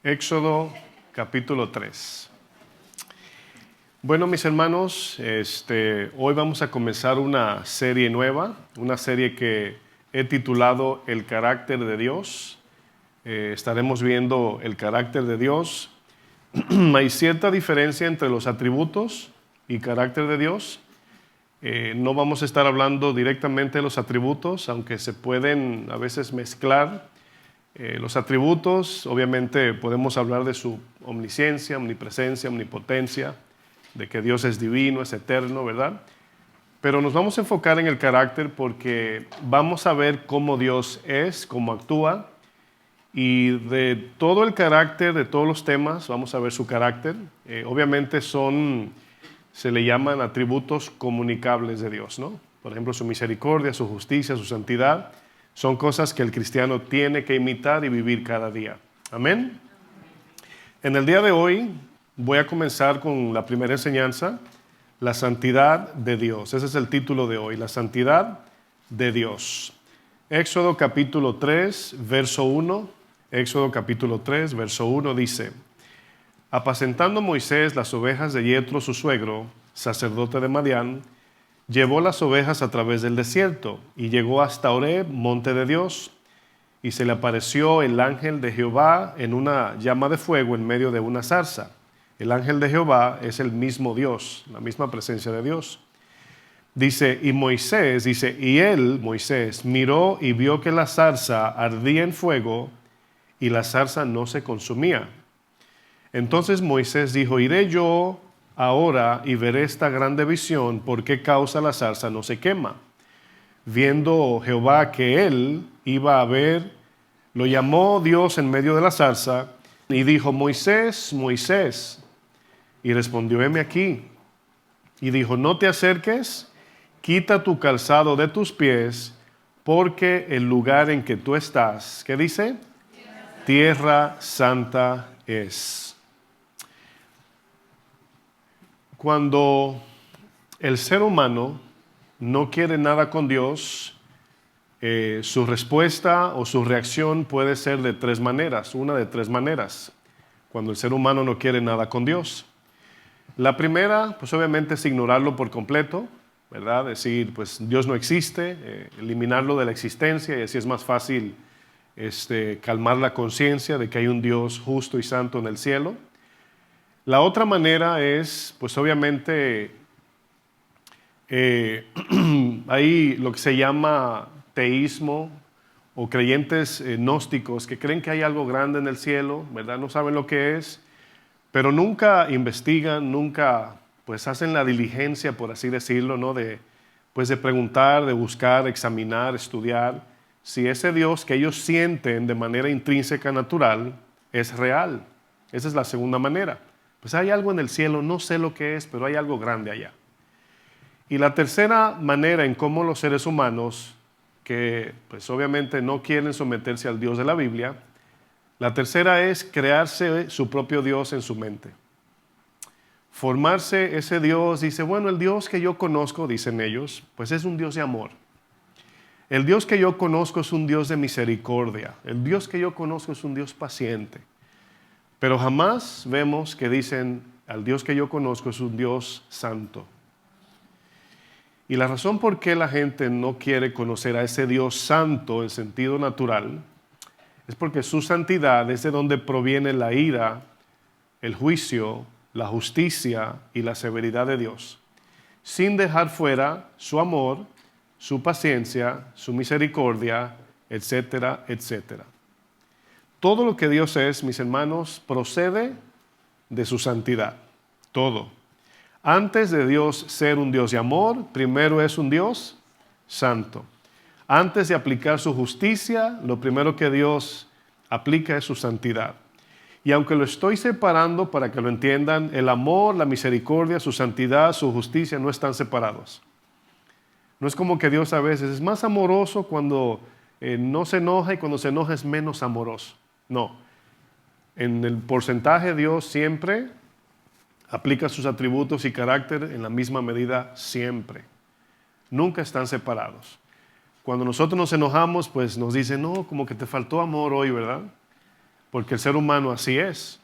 Éxodo capítulo 3. Bueno, mis hermanos, hoy vamos a comenzar una serie nueva, una serie que he titulado El carácter de Dios. Estaremos viendo el carácter de Dios. Hay cierta diferencia entre los atributos y carácter de Dios. No vamos a estar hablando directamente de los atributos, aunque se pueden a veces mezclar. Los atributos, obviamente podemos hablar de su omnisciencia, omnipresencia, omnipotencia, de que Dios es divino, es eterno, ¿verdad? Pero nos vamos a enfocar en el carácter porque vamos a ver cómo Dios es, cómo actúa, y de todo el carácter, de todos los temas, vamos a ver su carácter. Obviamente se le llaman atributos comunicables de Dios, ¿no? Por ejemplo, su misericordia, su justicia, su santidad. Son cosas que el cristiano tiene que imitar y vivir cada día. Amén. En el día de hoy voy a comenzar con la primera enseñanza, la santidad de Dios. Ese es el título de hoy, la santidad de Dios. Éxodo capítulo 3, verso 1. Éxodo capítulo 3, verso 1 dice: Apacentando Moisés las ovejas de Yetro, su suegro, sacerdote de Madián, llevó las ovejas a través del desierto y llegó hasta Horeb, monte de Dios, y se le apareció el ángel de Jehová en una llama de fuego en medio de una zarza. El ángel de Jehová es el mismo Dios, la misma presencia de Dios. Dice, Moisés, miró y vio que la zarza ardía en fuego y la zarza no se consumía. Entonces Moisés dijo, iré yo ahora y veré esta grande visión, ¿por qué causa la zarza no se quema? Viendo Jehová que él iba a ver, lo llamó Dios en medio de la zarza y dijo, Moisés, Moisés. Y respondió, heme aquí. Y dijo, no te acerques, quita tu calzado de tus pies, porque el lugar en que tú estás, ¿qué dice? Tierra santa es. Cuando el ser humano no quiere nada con Dios, su respuesta o su reacción puede ser de tres maneras, una de tres maneras, cuando el ser humano no quiere nada con Dios. La primera, pues obviamente es ignorarlo por completo, ¿verdad? Decir, pues Dios no existe, eliminarlo de la existencia, y así es más fácil calmar la conciencia de que hay un Dios justo y santo en el cielo. La otra manera es, pues obviamente, hay lo que se llama teísmo o creyentes gnósticos que creen que hay algo grande en el cielo, ¿verdad? No saben lo que es, pero nunca investigan, nunca pues hacen la diligencia, por así decirlo, ¿no? De preguntar, de buscar, examinar, estudiar si ese Dios que ellos sienten de manera intrínseca, natural, es real. Esa es la segunda manera. Pues hay algo en el cielo, no sé lo que es, pero hay algo grande allá. Y la tercera manera en cómo los seres humanos, que pues obviamente no quieren someterse al Dios de la Biblia, la tercera es crearse su propio Dios en su mente. Formarse ese Dios, dice, bueno, el Dios que yo conozco, dicen ellos, pues es un Dios de amor. El Dios que yo conozco es un Dios de misericordia. El Dios que yo conozco es un Dios paciente. Pero jamás vemos que dicen, al Dios que yo conozco es un Dios santo. Y la razón por qué la gente no quiere conocer a ese Dios santo en sentido natural es porque su santidad es de donde proviene la ira, el juicio, la justicia y la severidad de Dios, sin dejar fuera su amor, su paciencia, su misericordia, etcétera, etcétera. Todo lo que Dios es, mis hermanos, procede de su santidad. Todo. Antes de Dios ser un Dios de amor, primero es un Dios santo. Antes de aplicar su justicia, lo primero que Dios aplica es su santidad. Y aunque lo estoy separando para que lo entiendan, el amor, la misericordia, su santidad, su justicia no están separados. No es como que Dios a veces es más amoroso cuando no se enoja y cuando se enoja es menos amoroso. No, en el porcentaje Dios siempre aplica sus atributos y carácter en la misma medida siempre. Nunca están separados. Cuando nosotros nos enojamos, pues nos dicen, no, como que te faltó amor hoy, ¿verdad? porque el ser humano así es.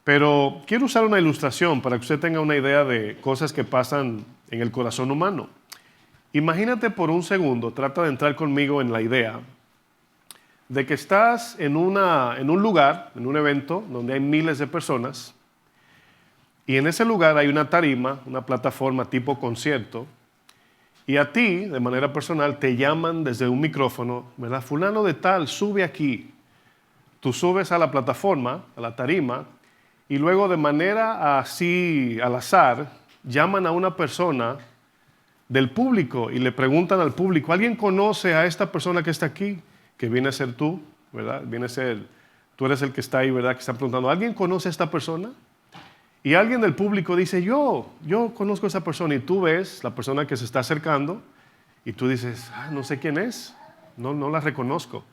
Pero quiero usar una ilustración para que usted tenga una idea de cosas que pasan en el corazón humano. Imagínate por un segundo, trata de entrar conmigo en la idea de que estás en un lugar, en un evento donde hay miles de personas, y en ese lugar hay una tarima, una plataforma tipo concierto, y a ti, de manera personal, te llaman desde un micrófono, ¿verdad? Fulano de tal, sube aquí. Tú subes a la plataforma, a la tarima, y luego de manera así al azar, llaman a una persona del público y le preguntan al público, ¿alguien conoce a esta persona que está aquí? Que viene a ser tú, ¿verdad? Tú eres el que está ahí, ¿verdad? Que está preguntando, ¿alguien conoce a esta persona? Y alguien del público dice, yo conozco a esa persona. Y tú ves la persona que se está acercando y tú dices, no sé quién es, no la reconozco.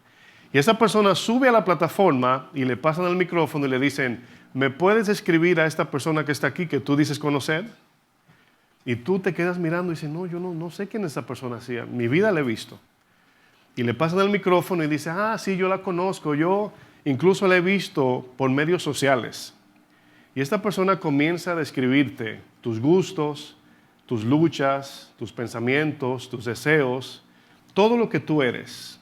Y esa persona sube a la plataforma y le pasan el micrófono y le dicen, ¿me puedes escribir a esta persona que está aquí que tú dices conocer? Y tú te quedas mirando y dices, no, yo no sé quién es esa persona, así, mi vida la he visto. Y le pasan el micrófono y dice, sí, yo la conozco, yo incluso la he visto por medios sociales. Y esta persona comienza a describirte tus gustos, tus luchas, tus pensamientos, tus deseos, todo lo que tú eres.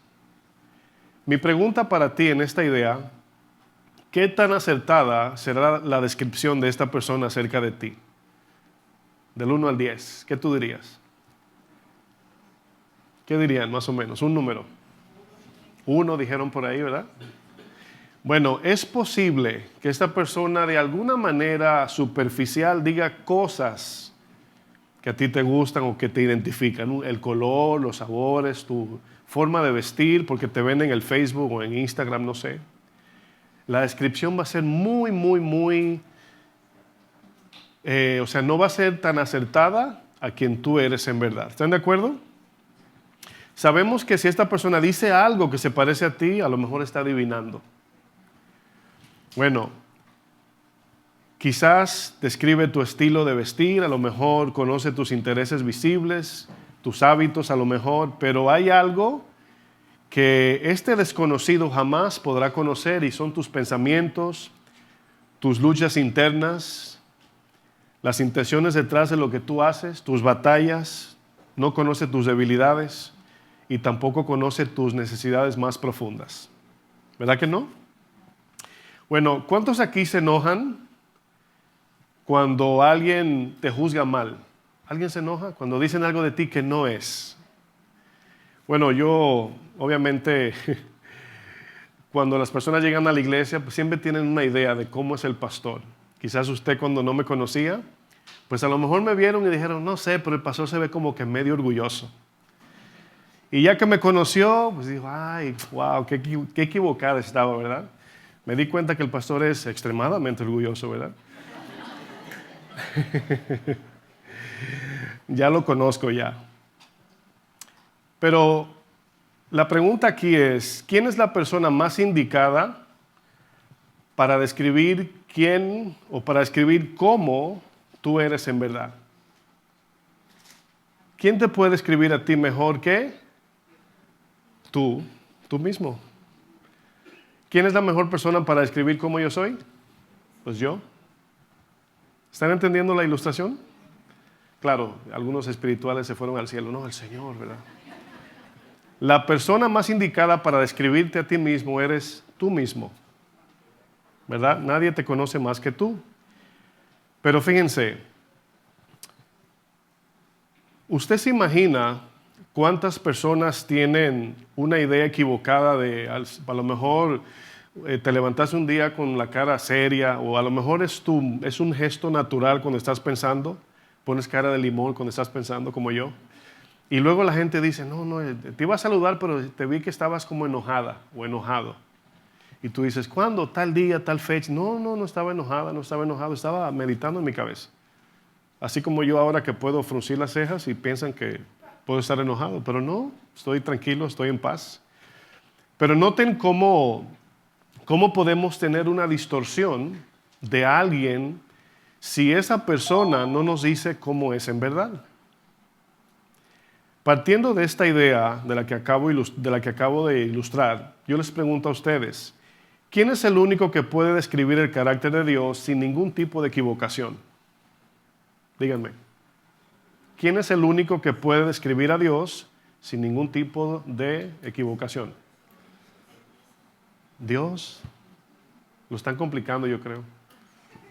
Mi pregunta para ti en esta idea, ¿qué tan acertada será la descripción de esta persona acerca de ti? Del 1 al 10, ¿qué tú dirías? ¿Qué dirían más o menos? Un número. 1 dijeron por ahí, ¿verdad? Bueno, es posible que esta persona de alguna manera superficial diga cosas que a ti te gustan o que te identifican, ¿no? El color, los sabores, tu forma de vestir, porque te ven en el Facebook o en Instagram, no sé. La descripción va a ser muy, no va a ser tan acertada a quien tú eres en verdad. ¿Están de acuerdo? Sabemos que si esta persona dice algo que se parece a ti, a lo mejor está adivinando. Bueno, quizás describe tu estilo de vestir, a lo mejor conoce tus intereses visibles, tus hábitos a lo mejor, pero hay algo que este desconocido jamás podrá conocer y son tus pensamientos, tus luchas internas, las intenciones detrás de lo que tú haces, tus batallas, no conoce tus debilidades y tampoco conoce tus necesidades más profundas. ¿Verdad que no? Bueno, ¿cuántos aquí se enojan cuando alguien te juzga mal? ¿Alguien se enoja cuando dicen algo de ti que no es? Bueno, yo obviamente cuando las personas llegan a la iglesia pues siempre tienen una idea de cómo es el pastor. Quizás usted cuando no me conocía, pues a lo mejor me vieron y dijeron, no sé, pero el pastor se ve como que medio orgulloso. Y ya que me conoció, pues dijo, ay, wow, qué equivocada estaba, ¿verdad? Me di cuenta que el pastor es extremadamente orgulloso, ¿verdad? Ya lo conozco ya. Pero la pregunta aquí es, ¿quién es la persona más indicada para describir quién o para describir cómo tú eres en verdad? ¿Quién te puede describir a ti mejor que tú mismo? ¿Quién es la mejor persona para describir cómo yo soy? Pues yo. ¿Están entendiendo la ilustración? Claro, algunos espirituales se fueron al cielo. No, el Señor, ¿verdad? La persona más indicada para describirte a ti mismo eres tú mismo, ¿verdad? Nadie te conoce más que tú. Pero fíjense, ¿usted se imagina cuántas personas tienen una idea equivocada de, a lo mejor te levantaste un día con la cara seria o a lo mejor es un gesto natural cuando estás pensando, pones cara de limón cuando estás pensando como yo? Y luego la gente dice, no, te iba a saludar, pero te vi que estabas como enojada o enojado. Y tú dices, ¿cuándo? Tal día, tal fecha. No estaba enojada, no estaba enojado, estaba meditando en mi cabeza. Así como yo ahora que puedo fruncir las cejas y piensan que puedo estar enojado, pero no, estoy tranquilo, estoy en paz. Pero noten cómo podemos tener una distorsión de alguien si esa persona no nos dice cómo es en verdad. Partiendo de esta idea de la que acabo de ilustrar, yo les pregunto a ustedes, ¿Quién es el único que puede describir el carácter de Dios sin ningún tipo de equivocación? Díganme. ¿Quién es el único que puede describir a Dios sin ningún tipo de equivocación? Dios. Lo están complicando, yo creo.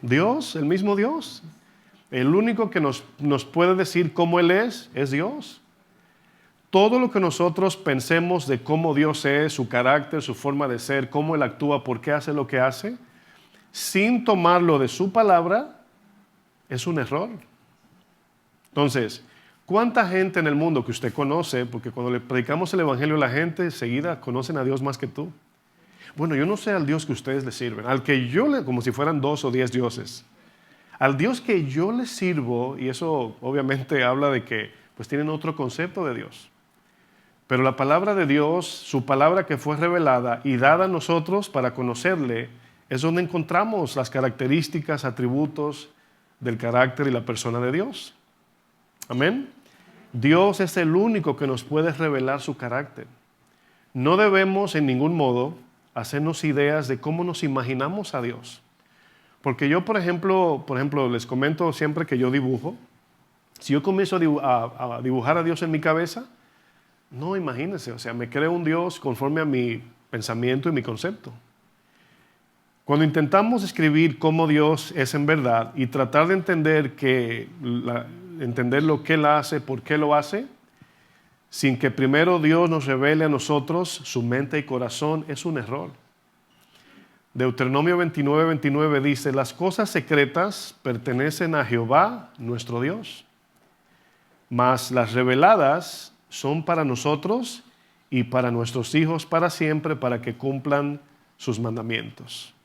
Dios, el mismo Dios. El único que nos puede decir cómo Él es Dios. Todo lo que nosotros pensemos de cómo Dios es, su carácter, su forma de ser, cómo Él actúa, por qué hace lo que hace, sin tomarlo de su palabra, es un error. Entonces, ¿cuánta gente en el mundo que usted conoce? Porque cuando le predicamos el evangelio a la gente, enseguida conocen a Dios más que tú. Bueno, yo no sé al Dios que ustedes le sirven, al que como si fueran 2 o 10 dioses. Al Dios que yo le sirvo, y eso obviamente habla de que pues tienen otro concepto de Dios. Pero la palabra de Dios, su palabra que fue revelada y dada a nosotros para conocerle, es donde encontramos las características, atributos del carácter y la persona de Dios. Amén. Dios es el único que nos puede revelar su carácter. No debemos en ningún modo hacernos ideas de cómo nos imaginamos a Dios. Porque yo, por ejemplo, les comento siempre que yo dibujo. Si yo comienzo a dibujar a Dios en mi cabeza, no, imagínense, o sea, me creo un Dios conforme a mi pensamiento y mi concepto. Cuando intentamos escribir cómo Dios es en verdad y tratar de entender lo que Él hace, por qué lo hace, sin que primero Dios nos revele a nosotros su mente y corazón, es un error. Deuteronomio 29:29 dice, las cosas secretas pertenecen a Jehová, nuestro Dios, mas las reveladas son para nosotros y para nuestros hijos para siempre, para que cumplan sus mandamientos.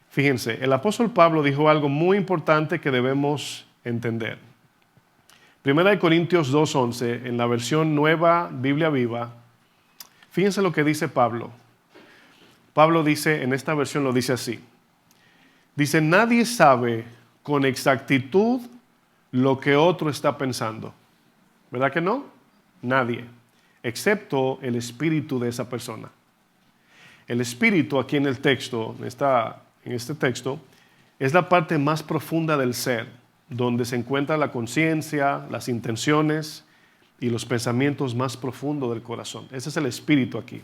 Fíjense, el apóstol Pablo dijo algo muy importante que debemos entender. Primera de Corintios 2:11, en la versión Nueva Biblia Viva, fíjense lo que dice Pablo. Pablo dice, en esta versión lo dice así. Dice, nadie sabe con exactitud lo que otro está pensando. ¿Verdad que no? Nadie, excepto el espíritu de esa persona. El espíritu aquí en el texto, en este texto, es la parte más profunda del ser, donde se encuentra la conciencia, las intenciones y los pensamientos más profundos del corazón. Ese es el espíritu aquí.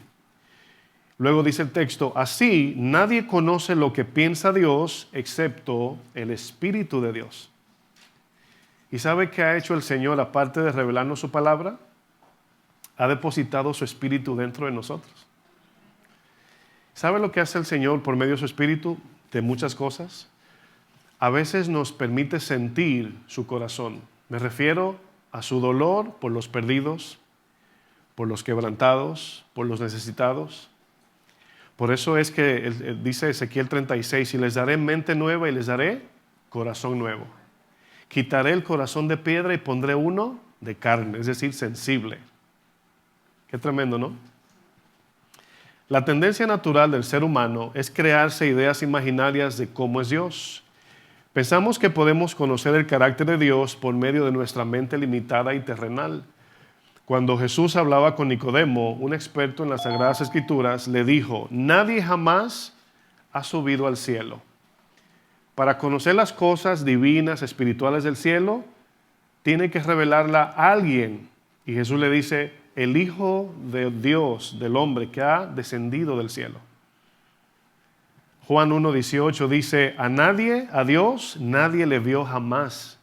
Luego dice el texto, así nadie conoce lo que piensa Dios excepto el Espíritu de Dios. ¿Y sabe qué ha hecho el Señor aparte de revelarnos su palabra? Ha depositado su Espíritu dentro de nosotros. ¿Sabe lo que hace el Señor por medio de su Espíritu? De muchas cosas. A veces nos permite sentir su corazón. Me refiero a su dolor por los perdidos, por los quebrantados, por los necesitados. Por eso es que dice Ezequiel 36, y les daré mente nueva y les daré corazón nuevo. Quitaré el corazón de piedra y pondré uno de carne, es decir, sensible. Qué tremendo, ¿no? La tendencia natural del ser humano es crearse ideas imaginarias de cómo es Dios. Pensamos que podemos conocer el carácter de Dios por medio de nuestra mente limitada y terrenal. Cuando Jesús hablaba con Nicodemo, un experto en las Sagradas Escrituras, le dijo, nadie jamás ha subido al cielo. Para conocer las cosas divinas, espirituales del cielo, tiene que revelarla a alguien. Y Jesús le dice, el Hijo de Dios, del hombre que ha descendido del cielo. Juan 1:18 dice, a Dios, nadie le vio jamás.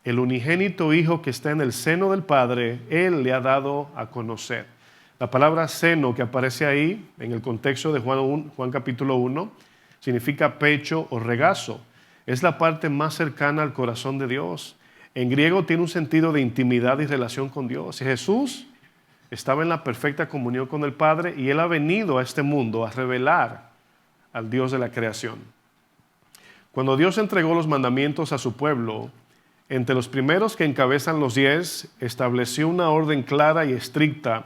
El unigénito Hijo que está en el seno del Padre, Él le ha dado a conocer. La palabra seno que aparece ahí, en el contexto de Juan capítulo 1, significa pecho o regazo. Es la parte más cercana al corazón de Dios. En griego tiene un sentido de intimidad y relación con Dios. Y Jesús estaba en la perfecta comunión con el Padre y Él ha venido a este mundo a revelar al Dios de la creación. Cuando Dios entregó los mandamientos a su pueblo, entre los primeros que encabezan los 10, estableció una orden clara y estricta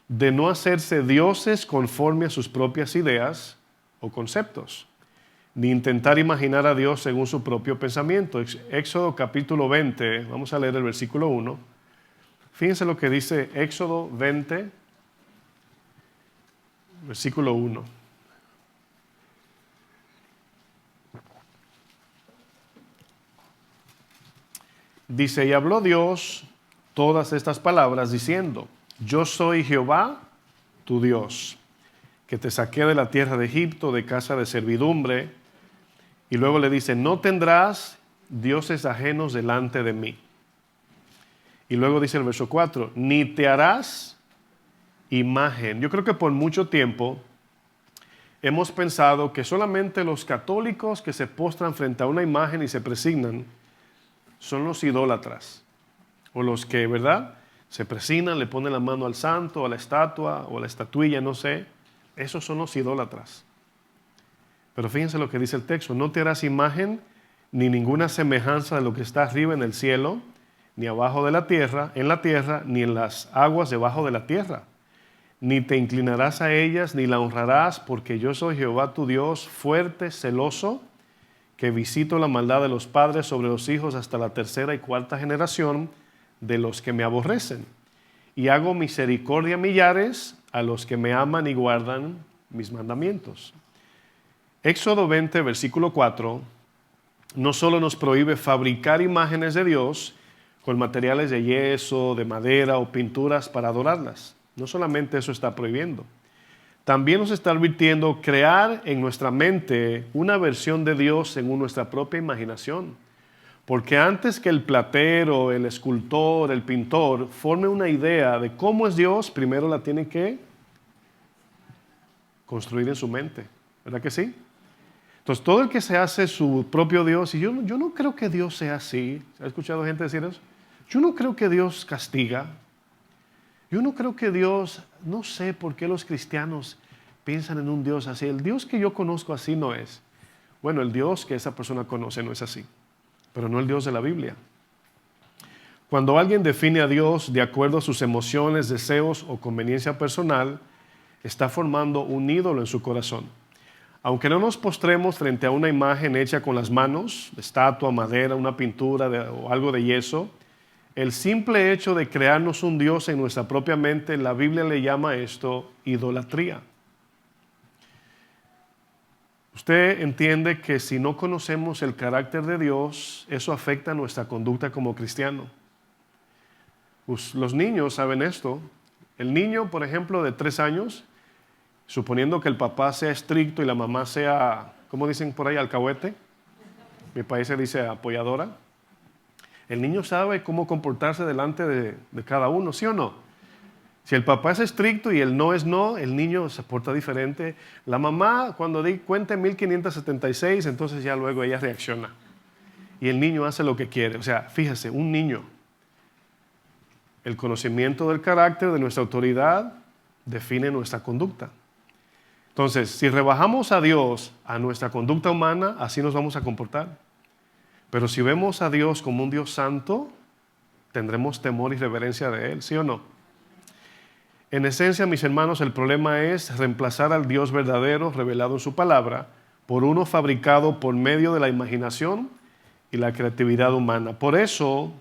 de no hacerse dioses conforme a sus propias ideas o conceptos, ni intentar imaginar a Dios según su propio pensamiento. Éxodo capítulo 20, vamos a leer el versículo 1. Fíjense lo que dice Éxodo 20, versículo 1. Dice, y habló Dios todas estas palabras diciendo, yo soy Jehová, tu Dios, que te saqué de la tierra de Egipto, de casa de servidumbre. Y luego le dice, no tendrás dioses ajenos delante de mí. Y luego dice el verso 4, ni te harás imagen. Yo creo que por mucho tiempo hemos pensado que solamente los católicos que se postran frente a una imagen y se presignan son los idólatras. O los que, ¿verdad?, se presignan, le ponen la mano al santo, a la estatua o a la estatuilla, no sé. Esos son los idólatras. Pero fíjense lo que dice el texto. No te harás imagen ni ninguna semejanza de lo que está arriba en el cielo, ni abajo de la tierra, ni en las aguas debajo de la tierra. Ni te inclinarás a ellas, ni la honrarás, porque yo soy Jehová tu Dios, fuerte, celoso, que visito la maldad de los padres sobre los hijos hasta la tercera y cuarta generación de los que me aborrecen. Y hago misericordia a millares a los que me aman y guardan mis mandamientos. Éxodo 20, versículo 4, no solo nos prohíbe fabricar imágenes de Dios con materiales de yeso, de madera o pinturas para adorarlas. No solamente eso está prohibiendo. También nos está advirtiendo crear en nuestra mente una versión de Dios según nuestra propia imaginación. Porque antes que el platero, el escultor, el pintor forme una idea de cómo es Dios, primero la tiene que construir en su mente. ¿Verdad que sí? Entonces, todo el que se hace su propio Dios, y yo no creo que Dios sea así. ¿Ha escuchado gente decir eso? Yo no creo que Dios castiga. Yo no creo que Dios, no sé por qué los cristianos piensan en un Dios así. El Dios que yo conozco así no es. Bueno, el Dios que esa persona conoce no es así, pero no el Dios de la Biblia. Cuando alguien define a Dios de acuerdo a sus emociones, deseos o conveniencia personal, está formando un ídolo en su corazón. Aunque no nos postremos frente a una imagen hecha con las manos, estatua, madera, una pintura o algo de yeso, el simple hecho de crearnos un Dios en nuestra propia mente, la Biblia le llama esto idolatría. Usted entiende que si no conocemos el carácter de Dios, eso afecta nuestra conducta como cristiano. Los niños saben esto. El niño, por ejemplo, de 3 años, suponiendo que el papá sea estricto y la mamá sea, ¿cómo dicen por ahí? Alcahuete. Mi país se dice apoyadora. El niño sabe cómo comportarse delante de cada uno, ¿sí o no? Si el papá es estricto y el no es no, el niño se porta diferente. La mamá, cuando cuente 1576, entonces ya luego ella reacciona. Y el niño hace lo que quiere. O sea, fíjese, un niño. El conocimiento del carácter de nuestra autoridad define nuestra conducta. Entonces, si rebajamos a Dios a nuestra conducta humana, así nos vamos a comportar. Pero si vemos a Dios como un Dios santo, tendremos temor y reverencia de Él, ¿sí o no? En esencia, mis hermanos, el problema es reemplazar al Dios verdadero revelado en su palabra por uno fabricado por medio de la imaginación y la creatividad humana. Por eso,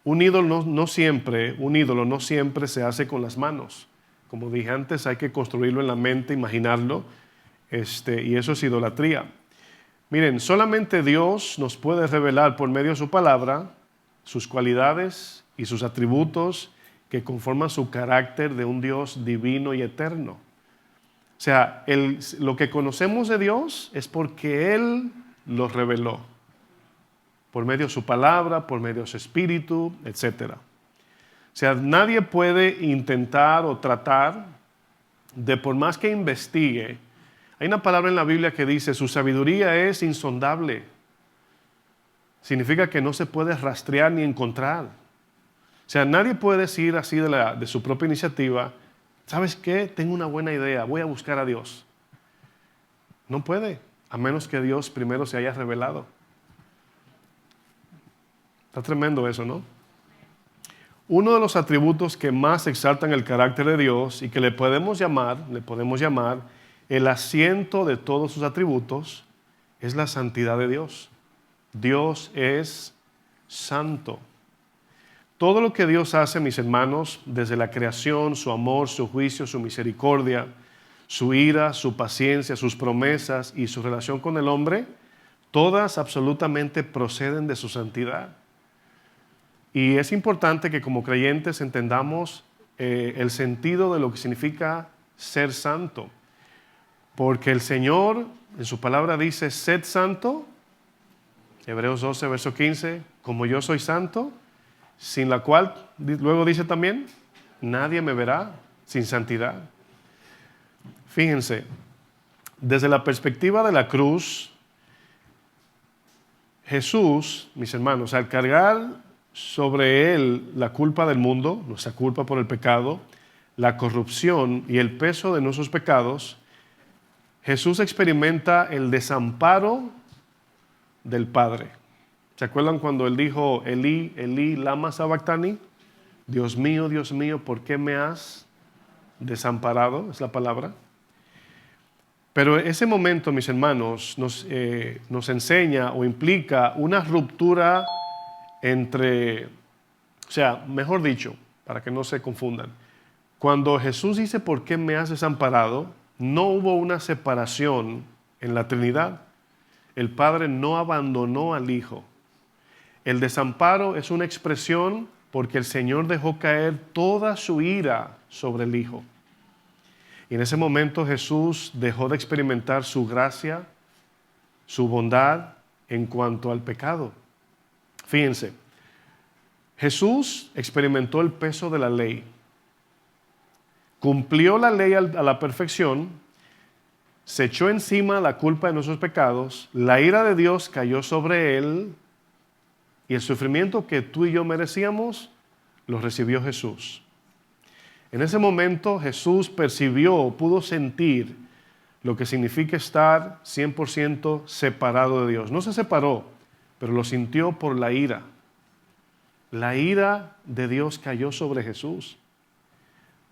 un ídolo no siempre se hace con las manos. Como dije antes, hay que construirlo en la mente, imaginarlo, y eso es idolatría. Miren, solamente Dios nos puede revelar por medio de su palabra sus cualidades y sus atributos que conforman su carácter de un Dios divino y eterno. O sea, lo que conocemos de Dios es porque Él lo reveló. Por medio de su palabra, por medio de su espíritu, etc. O sea, nadie puede intentar o tratar de, por más que investigue. Hay una palabra en la Biblia que dice, su sabiduría es insondable. Significa que no se puede rastrear ni encontrar. O sea, nadie puede decir así de su propia iniciativa, ¿sabes qué? Tengo una buena idea, voy a buscar a Dios. No puede, a menos que Dios primero se haya revelado. Está tremendo eso, ¿no? Uno de los atributos que más exaltan el carácter de Dios y que le podemos llamar el asiento de todos sus atributos es la santidad de Dios. Dios es santo. Todo lo que Dios hace, mis hermanos, desde la creación, su amor, su juicio, su misericordia, su ira, su paciencia, sus promesas y su relación con el hombre, todas absolutamente proceden de su santidad. Y es importante que como creyentes entendamos el sentido de lo que significa ser santo. Porque el Señor en su palabra dice, sed santo, Hebreos 12, verso 15, como yo soy santo, sin la cual, luego dice también, nadie me verá sin santidad. Fíjense, desde la perspectiva de la cruz, Jesús, mis hermanos, al cargar sobre él la culpa del mundo, nuestra culpa por el pecado, la corrupción y el peso de nuestros pecados, Jesús experimenta el desamparo del Padre. ¿Se acuerdan cuando él dijo, Elí, Elí, lama sabactani? Dios mío, ¿por qué me has desamparado? Es la palabra. Pero ese momento, mis hermanos, nos enseña o implica una ruptura entre, o sea, mejor dicho, para que no se confundan, cuando Jesús dice, ¿por qué me has desamparado?, no hubo una separación en la Trinidad. El Padre no abandonó al Hijo. El desamparo es una expresión porque el Señor dejó caer toda su ira sobre el Hijo. Y en ese momento Jesús dejó de experimentar su gracia, su bondad en cuanto al pecado. Fíjense, Jesús experimentó el peso de la ley. Cumplió la ley a la perfección, se echó encima la culpa de nuestros pecados, la ira de Dios cayó sobre él y el sufrimiento que tú y yo merecíamos lo recibió Jesús. En ese momento Jesús percibió, pudo sentir lo que significa estar 100% separado de Dios. No se separó, pero lo sintió por la ira. La ira de Dios cayó sobre Jesús.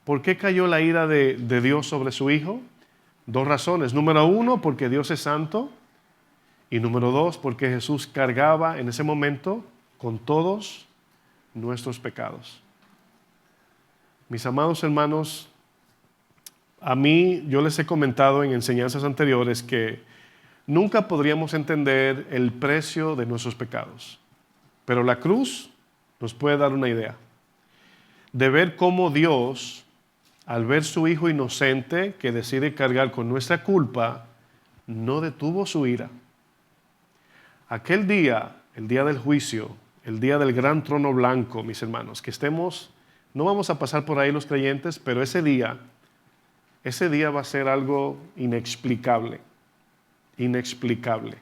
¿Por qué cayó la ira de Dios sobre su Hijo? Dos razones. Número uno, porque Dios es santo. Y número dos, porque Jesús cargaba en ese momento con todos nuestros pecados. Mis amados hermanos, a mí yo les he comentado en enseñanzas anteriores que nunca podríamos entender el precio de nuestros pecados. Pero la cruz nos puede dar una idea de ver cómo Dios, al ver su Hijo inocente que decide cargar con nuestra culpa, no detuvo su ira. Aquel día, el día del juicio, el día del gran trono blanco, mis hermanos, que estemos, no vamos a pasar por ahí los creyentes, pero ese día va a ser algo inexplicable, inexplicable.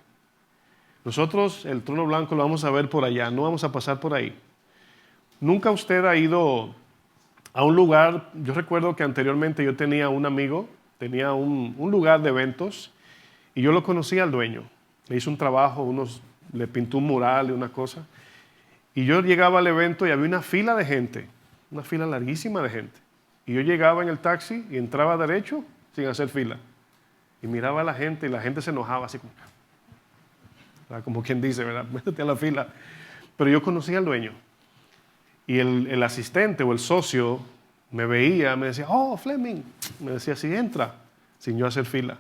Nosotros el trono blanco lo vamos a ver por allá, no vamos a pasar por ahí. ¿Nunca usted ha ido a un lugar? Yo recuerdo que anteriormente yo tenía un amigo, tenía un lugar de eventos y yo lo conocía al dueño. Le hizo un trabajo, le pintó un mural y una cosa. Y yo llegaba al evento y había una fila de gente, una fila larguísima de gente. Y yo llegaba en el taxi y entraba derecho sin hacer fila. Y miraba a la gente y la gente se enojaba así como quien dice, ¿verdad? Métete a la fila. Pero yo conocía al dueño. Y el asistente o el socio me veía, me decía, oh, Fleming. Me decía, sí, entra, sin yo hacer fila.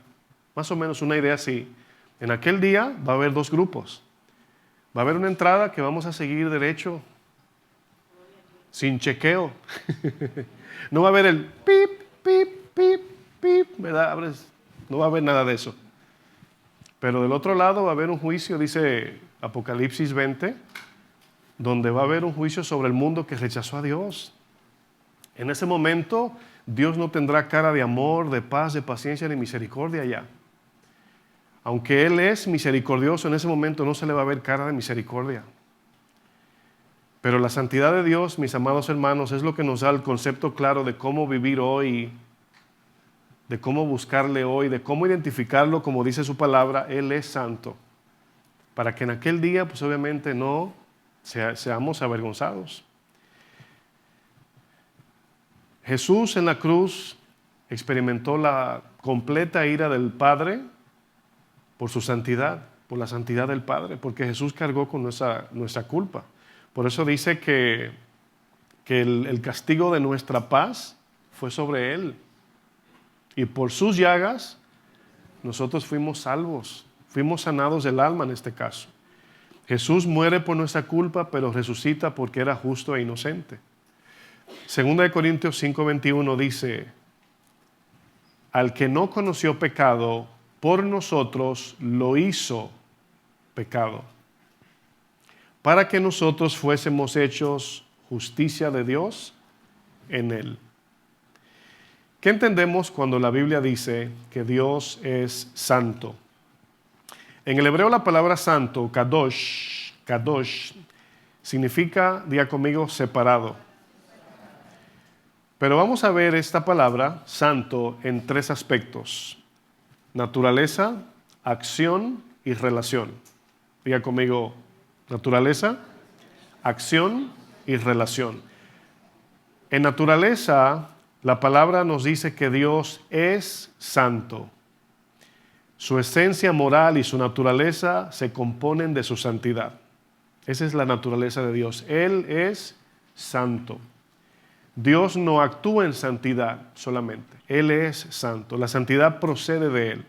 Más o menos una idea así. En aquel día va a haber dos grupos. Va a haber una entrada que vamos a seguir derecho, sin chequeo. No va a haber el pip, pip, pip, pip, ¿verdad? No va a haber nada de eso. Pero del otro lado va a haber un juicio, dice Apocalipsis 20, donde va a haber un juicio sobre el mundo que rechazó a Dios. En ese momento, Dios no tendrá cara de amor, de paz, de paciencia ni misericordia ya. Aunque Él es misericordioso, en ese momento no se le va a ver cara de misericordia. Pero la santidad de Dios, mis amados hermanos, es lo que nos da el concepto claro de cómo vivir hoy, de cómo buscarle hoy, de cómo identificarlo, como dice su palabra, Él es santo. Para que en aquel día, pues obviamente no seamos avergonzados. Jesús en la cruz experimentó la completa ira del Padre por su santidad, por la santidad del Padre, porque Jesús cargó con nuestra culpa. Por eso dice que el castigo de nuestra paz fue sobre Él. Y por sus llagas nosotros fuimos salvos, fuimos sanados del alma en este caso. Jesús muere por nuestra culpa, pero resucita porque era justo e inocente. Segunda de Corintios 5:21 dice, al que no conoció pecado, por nosotros lo hizo pecado, para que nosotros fuésemos hechos justicia de Dios en él. ¿Qué entendemos cuando la Biblia dice que Dios es santo? En el hebreo la palabra santo, kadosh, kadosh, significa, diga conmigo, separado. Pero vamos a ver esta palabra, santo, en tres aspectos: naturaleza, acción y relación. Diga conmigo, naturaleza, acción y relación. En naturaleza, la palabra nos dice que Dios es santo. Su esencia moral y su naturaleza se componen de su santidad. Esa es la naturaleza de Dios. Él es santo. Dios no actúa en santidad solamente. Él es santo. La santidad procede de Él.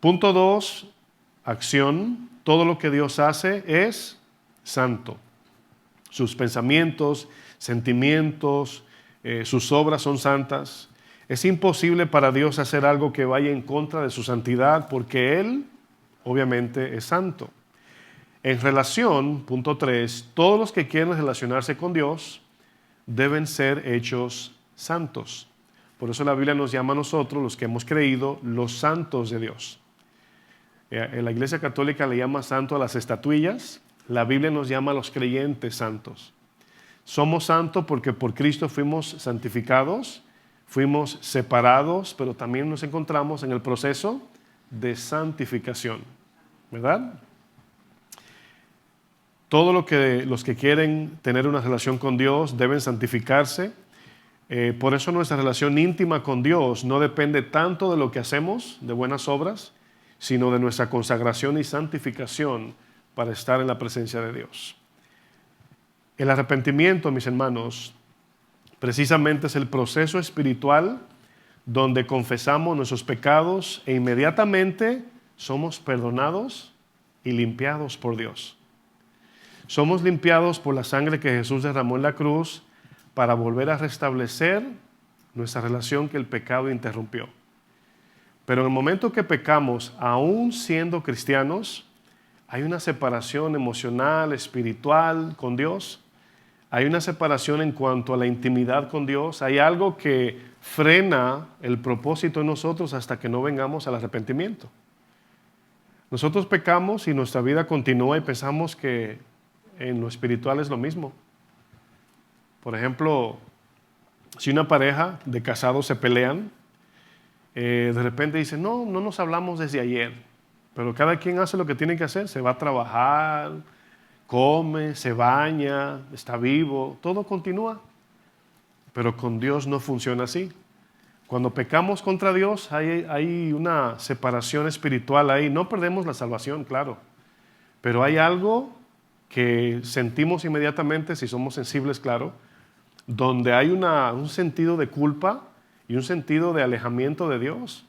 Punto 2, acción. Todo lo que Dios hace es santo. Sus pensamientos, sentimientos, sus obras son santas. Es imposible para Dios hacer algo que vaya en contra de su santidad porque Él obviamente es santo. En relación, punto 3, todos los que quieren relacionarse con Dios deben ser hechos santos. Por eso la Biblia nos llama a nosotros, los que hemos creído, los santos de Dios. En la Iglesia Católica le llama santo a las estatuillas, la Biblia nos llama a los creyentes santos. Somos santos porque por Cristo fuimos santificados, fuimos separados, pero también nos encontramos en el proceso de santificación, ¿verdad? Todos los que quieren tener una relación con Dios deben santificarse. Por eso nuestra relación íntima con Dios no depende tanto de lo que hacemos, de buenas obras, sino de nuestra consagración y santificación para estar en la presencia de Dios. El arrepentimiento, mis hermanos, precisamente es el proceso espiritual donde confesamos nuestros pecados e inmediatamente somos perdonados y limpiados por Dios. Somos limpiados por la sangre que Jesús derramó en la cruz para volver a restablecer nuestra relación que el pecado interrumpió. Pero en el momento que pecamos, aún siendo cristianos, hay una separación emocional, espiritual con Dios. Hay una separación en cuanto a la intimidad con Dios. Hay algo que frena el propósito en nosotros hasta que no vengamos al arrepentimiento. Nosotros pecamos y nuestra vida continúa y pensamos que en lo espiritual es lo mismo. Por ejemplo, si una pareja de casados se pelean, de repente dicen, no nos hablamos desde ayer, pero cada quien hace lo que tiene que hacer, se va a trabajar, come, se baña, está vivo, todo continúa. Pero con Dios no funciona así. Cuando pecamos contra Dios hay una separación espiritual ahí. No perdemos la salvación, claro, pero hay algo que sentimos inmediatamente, si somos sensibles, claro, donde hay un sentido de culpa y un sentido de alejamiento de Dios.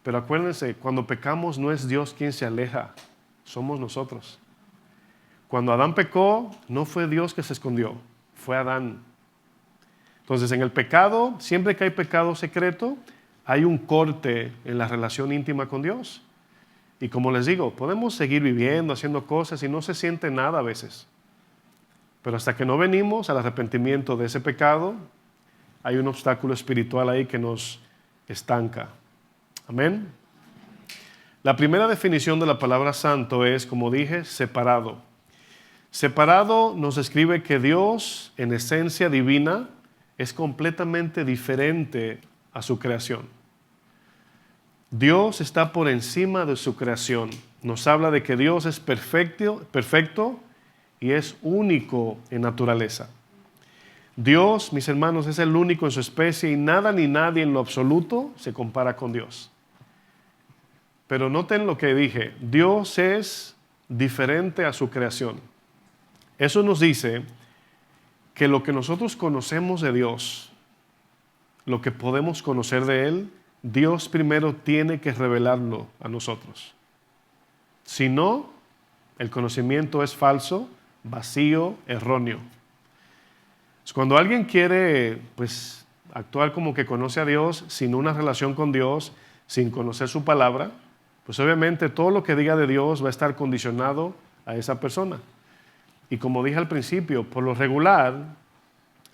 Pero acuérdense, cuando pecamos no es Dios quien se aleja, somos nosotros. Cuando Adán pecó, no fue Dios que se escondió, fue Adán. Entonces, en el pecado, siempre que hay pecado secreto, hay un corte en la relación íntima con Dios. Y como les digo, podemos seguir viviendo, haciendo cosas y no se siente nada a veces. Pero hasta que no venimos al arrepentimiento de ese pecado, hay un obstáculo espiritual ahí que nos estanca. Amén. La primera definición de la palabra santo es, como dije, separado. Separado nos describe que Dios, en esencia divina, es completamente diferente a su creación. Dios está por encima de su creación. Nos habla de que Dios es perfecto y es único en naturaleza. Dios, mis hermanos, es el único en su especie y nada ni nadie en lo absoluto se compara con Dios. Pero noten lo que dije, Dios es diferente a su creación. Eso nos dice que lo que nosotros conocemos de Dios, lo que podemos conocer de Él, Dios primero tiene que revelarlo a nosotros. Si no, El conocimiento es falso, vacío, erróneo. Cuando alguien quiere, pues, actuar como que conoce a Dios sin una relación con Dios, sin conocer su palabra, pues obviamente todo lo que diga de Dios va a estar condicionado a esa persona. Y como dije al principio, por lo regular,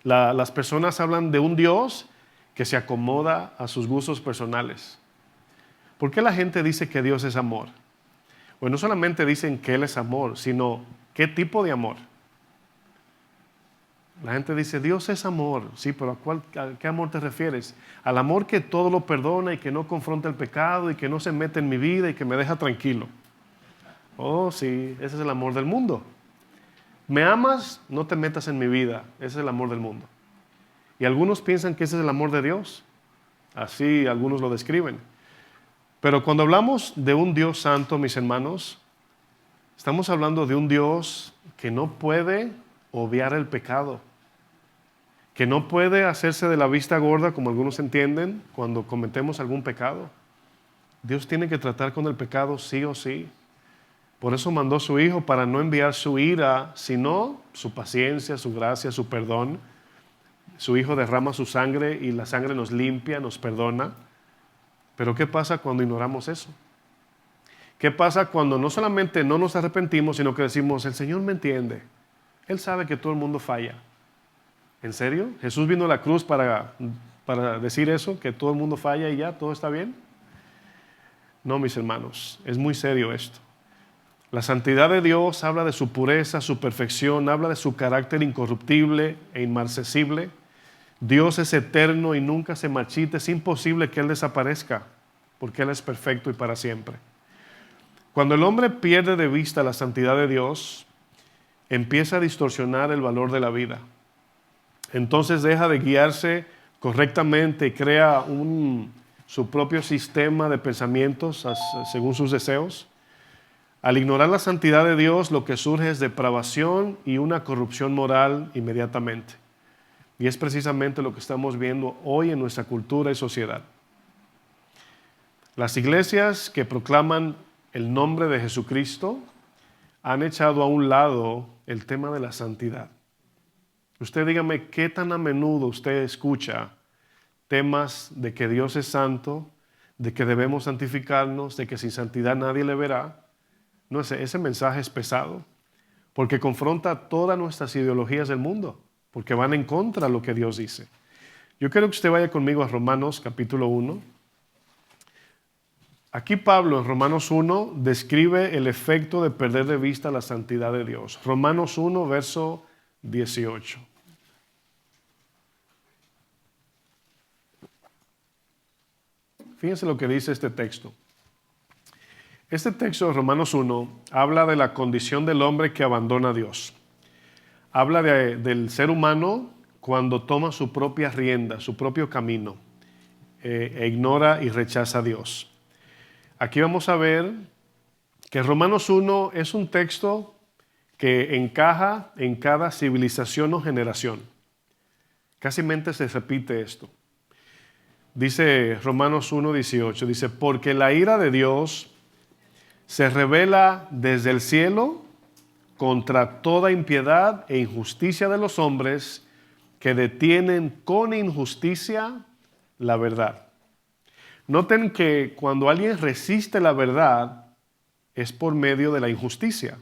las personas hablan de un Dios que se acomoda a sus gustos personales. ¿Por qué la gente dice que Dios es amor? Pues no solamente dicen que Él es amor, sino qué tipo de amor. La gente dice, Dios es amor. Sí, pero ¿a qué amor te refieres? Al amor que todo lo perdona y que no confronta el pecado y que no se mete en mi vida y que me deja tranquilo. Oh, sí, ese es el amor del mundo. ¿Me amas? No te metas en mi vida. Ese es el amor del mundo. Y algunos piensan que ese es el amor de Dios. Así algunos lo describen. Pero cuando hablamos de un Dios santo, mis hermanos, estamos hablando de un Dios que no puede obviar el pecado, que no puede hacerse de la vista gorda, como algunos entienden, cuando cometemos algún pecado. Dios tiene que tratar con el pecado sí o sí. Por eso mandó a su Hijo, para no enviar su ira, sino su paciencia, su gracia, su perdón. Su Hijo derrama su sangre y la sangre nos limpia, nos perdona. Pero ¿qué pasa cuando ignoramos eso? ¿Qué pasa cuando no solamente no nos arrepentimos, sino que decimos, el Señor me entiende? Él sabe que todo el mundo falla. ¿En serio? ¿Jesús vino a la cruz para decir eso? ¿Que todo el mundo falla y ya todo está bien? No, mis hermanos, es muy serio esto. La santidad de Dios habla de su pureza, su perfección, habla de su carácter incorruptible e inmarcesible. Dios es eterno y nunca se marchita. Es imposible que Él desaparezca, porque Él es perfecto y para siempre. Cuando el hombre pierde de vista la santidad de Dios, empieza a distorsionar el valor de la vida. Entonces deja de guiarse correctamente y crea su propio sistema de pensamientos según sus deseos. Al ignorar la santidad de Dios, lo que surge es depravación y una corrupción moral inmediatamente. Y es precisamente lo que estamos viendo hoy en nuestra cultura y sociedad. Las iglesias que proclaman el nombre de Jesucristo han echado a un lado el tema de la santidad. Usted dígame, ¿qué tan a menudo usted escucha temas de que Dios es santo, de que debemos santificarnos, de que sin santidad nadie le verá? No, ese mensaje es pesado, porque confronta todas nuestras ideologías del mundo, porque van en contra de lo que Dios dice. Yo quiero que usted vaya conmigo a Romanos capítulo 1. Aquí Pablo en Romanos 1 describe el efecto de perder de vista la santidad de Dios. Romanos 1, verso 18. Fíjense lo que dice este texto. Este texto de Romanos 1 habla de la condición del hombre que abandona a Dios. Habla del ser humano cuando toma su propia rienda, su propio camino, e ignora y rechaza a Dios. Aquí vamos a ver que Romanos 1 es un texto que encaja en cada civilización o generación. Casi se repite esto. Dice Romanos 1, 18, dice, porque la ira de Dios se revela desde el cielo contra toda impiedad e injusticia de los hombres que detienen con injusticia la verdad. Noten que cuando alguien resiste la verdad es por medio de la injusticia.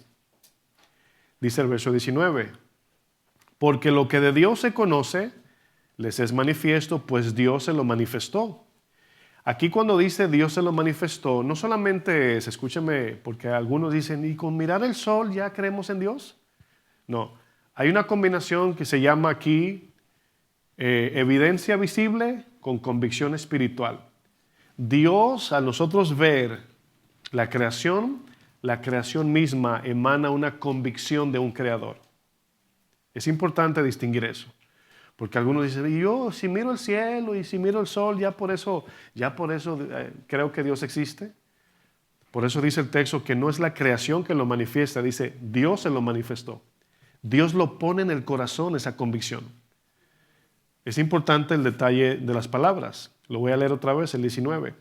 Dice el verso 19, porque lo que de Dios se conoce les es manifiesto, pues Dios se lo manifestó. Aquí cuando dice Dios se lo manifestó, no solamente es, escúcheme, porque algunos dicen, ¿y con mirar el sol ya creemos en Dios? No, hay una combinación que se llama aquí evidencia visible con convicción espiritual. Dios, al nosotros ver la creación misma emana una convicción de un creador. Es importante distinguir eso. Porque algunos dicen, y yo si miro el cielo y si miro el sol, ya por eso creo que Dios existe. Por eso dice el texto que no es la creación que lo manifiesta, dice Dios se lo manifestó. Dios lo pone en el corazón esa convicción. Es importante el detalle de las palabras. Lo voy a leer otra vez, el 19.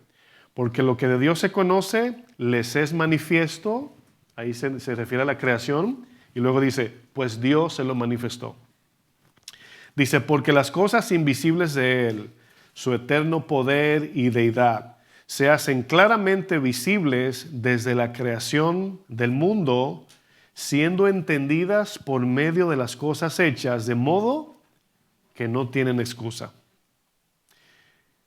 Porque lo que de Dios se conoce les es manifiesto, Ahí se refiere a la creación y luego dice, pues Dios se lo manifestó. Dice, porque las cosas invisibles de Él, su eterno poder y deidad, se hacen claramente visibles desde la creación del mundo, siendo entendidas por medio de las cosas hechas, de modo que no tienen excusa.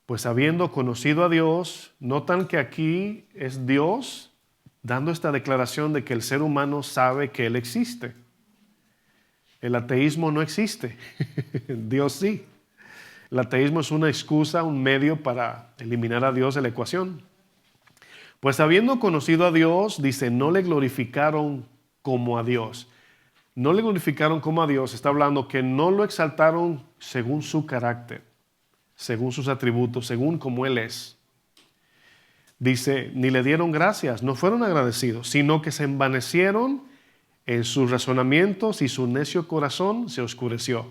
Pues habiendo conocido a Dios, notan que aquí es Dios dando esta declaración de que el ser humano sabe que Él existe. El ateísmo no existe, Dios sí. El ateísmo es una excusa, un medio para eliminar a Dios de la ecuación. Pues habiendo conocido a Dios, dice, no le glorificaron como a Dios. No le glorificaron como a Dios, está hablando que no lo exaltaron según su carácter, según sus atributos, según como Él es. Dice, ni le dieron gracias, no fueron agradecidos, sino que se envanecieron en sus razonamientos y su necio corazón se oscureció.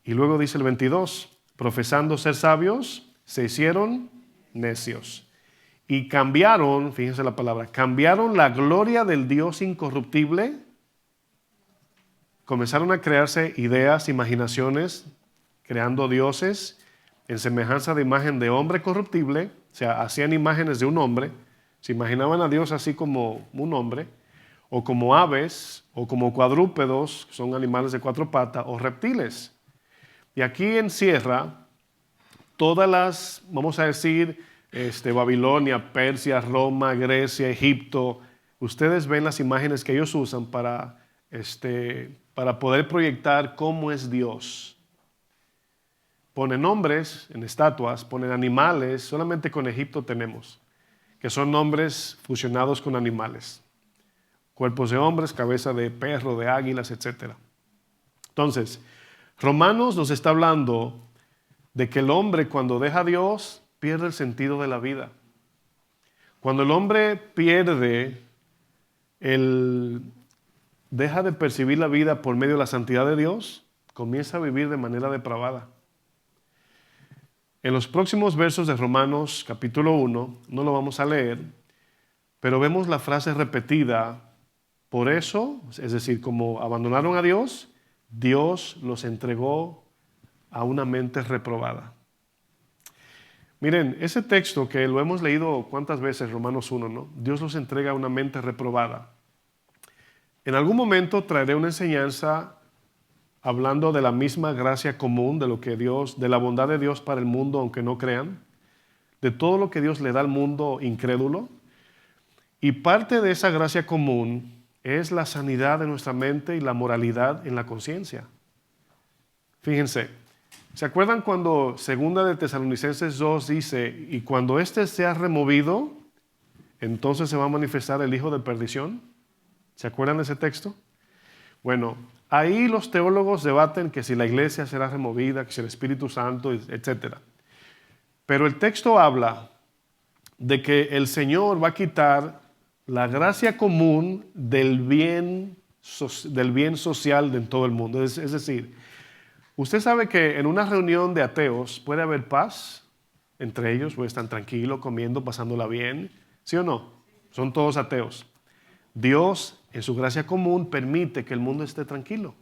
Y luego dice el 22, profesando ser sabios, se hicieron necios. Y cambiaron, fíjense la palabra, cambiaron la gloria del Dios incorruptible. Comenzaron a crearse ideas, imaginaciones, creando dioses en semejanza de imagen de hombre corruptible. O sea, hacían imágenes de un hombre. Se imaginaban a Dios así como un hombre, o como aves, o como cuadrúpedos, que son animales de cuatro patas, o reptiles. Y aquí encierra todas las, vamos a decir, Babilonia, Persia, Roma, Grecia, Egipto. Ustedes ven las imágenes que ellos usan para poder proyectar cómo es Dios. Ponen nombres en estatuas, ponen animales, solamente con Egipto tenemos, que son nombres fusionados con animales. Cuerpos de hombres, cabeza de perro, de águilas, etc. Entonces, Romanos nos está hablando de que el hombre cuando deja a Dios pierde el sentido de la vida. Cuando el hombre deja de percibir la vida por medio de la santidad de Dios, comienza a vivir de manera depravada. En los próximos versos de Romanos capítulo 1, no lo vamos a leer, pero vemos la frase repetida, por eso, es decir, como abandonaron a Dios, Dios los entregó a una mente reprobada. Miren, ese texto que lo hemos leído cuántas veces, Romanos 1, ¿no? Dios los entrega a una mente reprobada. En algún momento traeré una enseñanza hablando de la misma gracia común, de lo que Dios, de la bondad de Dios para el mundo, aunque no crean, de todo lo que Dios le da al mundo incrédulo. Y parte de esa gracia común es la sanidad de nuestra mente y la moralidad en la conciencia. Fíjense, ¿se acuerdan cuando segunda de Tesalonicenses 2 dice, y cuando éste sea removido, entonces se va a manifestar el hijo de perdición? ¿Se acuerdan de ese texto? Bueno, ahí los teólogos debaten que si la iglesia será removida, que si el Espíritu Santo, etc. Pero el texto habla de que el Señor va a quitar la gracia común del bien social de todo el mundo. Es decir, usted sabe que en una reunión de ateos puede haber paz entre ellos, pues están tranquilos, comiendo, pasándola bien, ¿sí o no? Son todos ateos. Dios, en su gracia común, permite que el mundo esté tranquilo,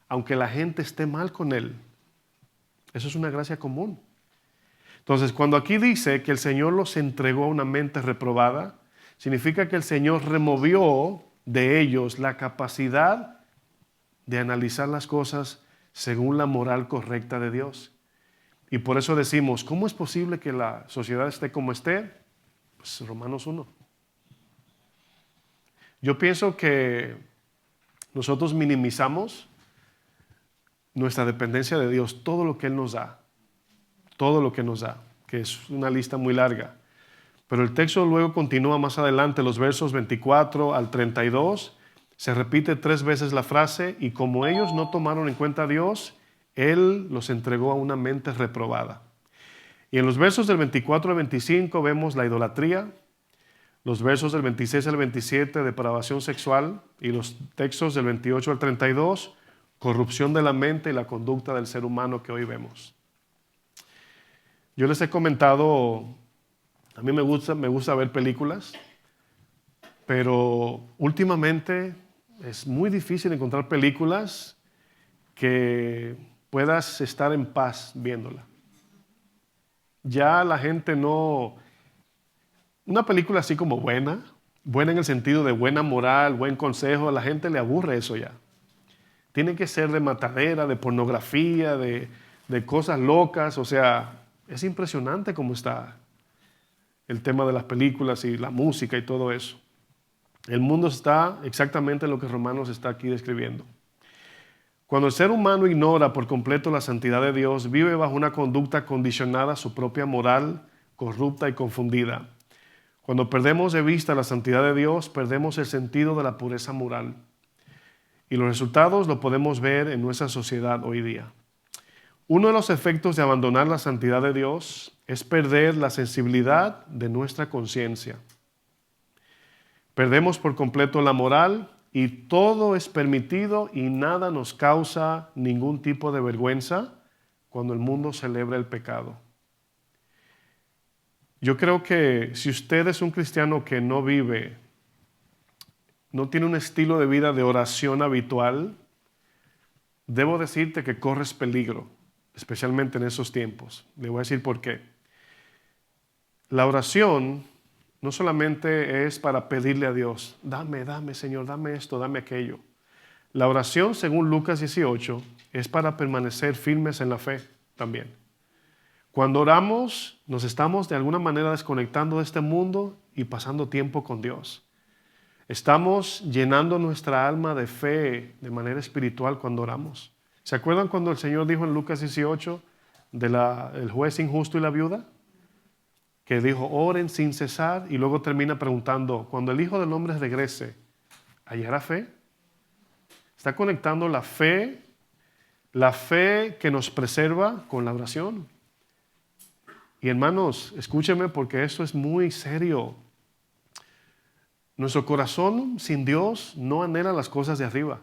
aunque la gente esté mal con Él. Eso es una gracia común. Entonces, cuando aquí dice que el Señor los entregó a una mente reprobada, significa que el Señor removió de ellos la capacidad de analizar las cosas según la moral correcta de Dios. Y por eso decimos, ¿cómo es posible que la sociedad esté como esté? Pues Romanos 1. Yo pienso que nosotros minimizamos nuestra dependencia de Dios, todo lo que Él nos da, que es una lista muy larga. Pero el texto luego continúa más adelante, los versos 24 al 32, se repite 3 veces la frase, y como ellos no tomaron en cuenta a Dios, Él los entregó a una mente reprobada. Y en los versos del 24 al 25 vemos la idolatría, los versos del 26 al 27, depravación sexual, y los textos del 28 al 32, corrupción de la mente y la conducta del ser humano que hoy vemos. Yo les he comentado, a mí me gusta ver películas, pero últimamente es muy difícil encontrar películas que puedas estar en paz viéndola. Ya la gente no... Una película así como buena en el sentido de buena moral, buen consejo, a la gente le aburre eso ya. Tiene que ser de matadera, de pornografía, de cosas locas. O sea, es impresionante cómo está el tema de las películas y la música y todo eso. El mundo está exactamente en lo que Romanos está aquí describiendo. Cuando el ser humano ignora por completo la santidad de Dios, vive bajo una conducta condicionada a su propia moral, corrupta y confundida. Cuando perdemos de vista la santidad de Dios, perdemos el sentido de la pureza moral. Y los resultados lo podemos ver en nuestra sociedad hoy día. Uno de los efectos de abandonar la santidad de Dios es perder la sensibilidad de nuestra conciencia. Perdemos por completo la moral y todo es permitido y nada nos causa ningún tipo de vergüenza cuando el mundo celebra el pecado. Yo creo que si usted es un cristiano que no vive, no tiene un estilo de vida de oración habitual, debo decirte que corres peligro, especialmente en esos tiempos. Le voy a decir por qué. La oración no solamente es para pedirle a Dios, dame Señor, dame esto, dame aquello. La oración, según Lucas 18, es para permanecer firmes en la fe también. Cuando oramos, nos estamos de alguna manera desconectando de este mundo y pasando tiempo con Dios. Estamos llenando nuestra alma de fe de manera espiritual cuando oramos. ¿Se acuerdan cuando el Señor dijo en Lucas 18 del juez injusto y la viuda? Que dijo, oren sin cesar, y luego termina preguntando, cuando el Hijo del Hombre regrese, ¿hallará fe? Está conectando la fe que nos preserva con la oración. Y hermanos, escúchenme porque esto es muy serio. Nuestro corazón sin Dios no anhela las cosas de arriba.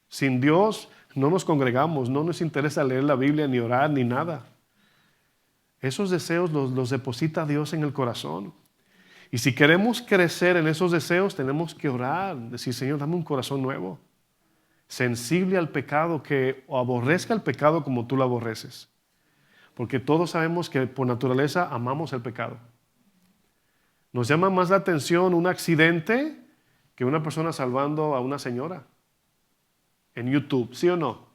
Sin Dios no nos congregamos, no nos interesa leer la Biblia, ni orar, ni nada. Esos deseos los deposita Dios en el corazón. Y si queremos crecer en esos deseos, tenemos que orar, decir, Señor, dame un corazón nuevo, sensible al pecado, que aborrezca el pecado como tú lo aborreces. Porque todos sabemos que por naturaleza amamos el pecado. Nos llama más la atención un accidente que una persona salvando a una señora en YouTube, ¿sí o no?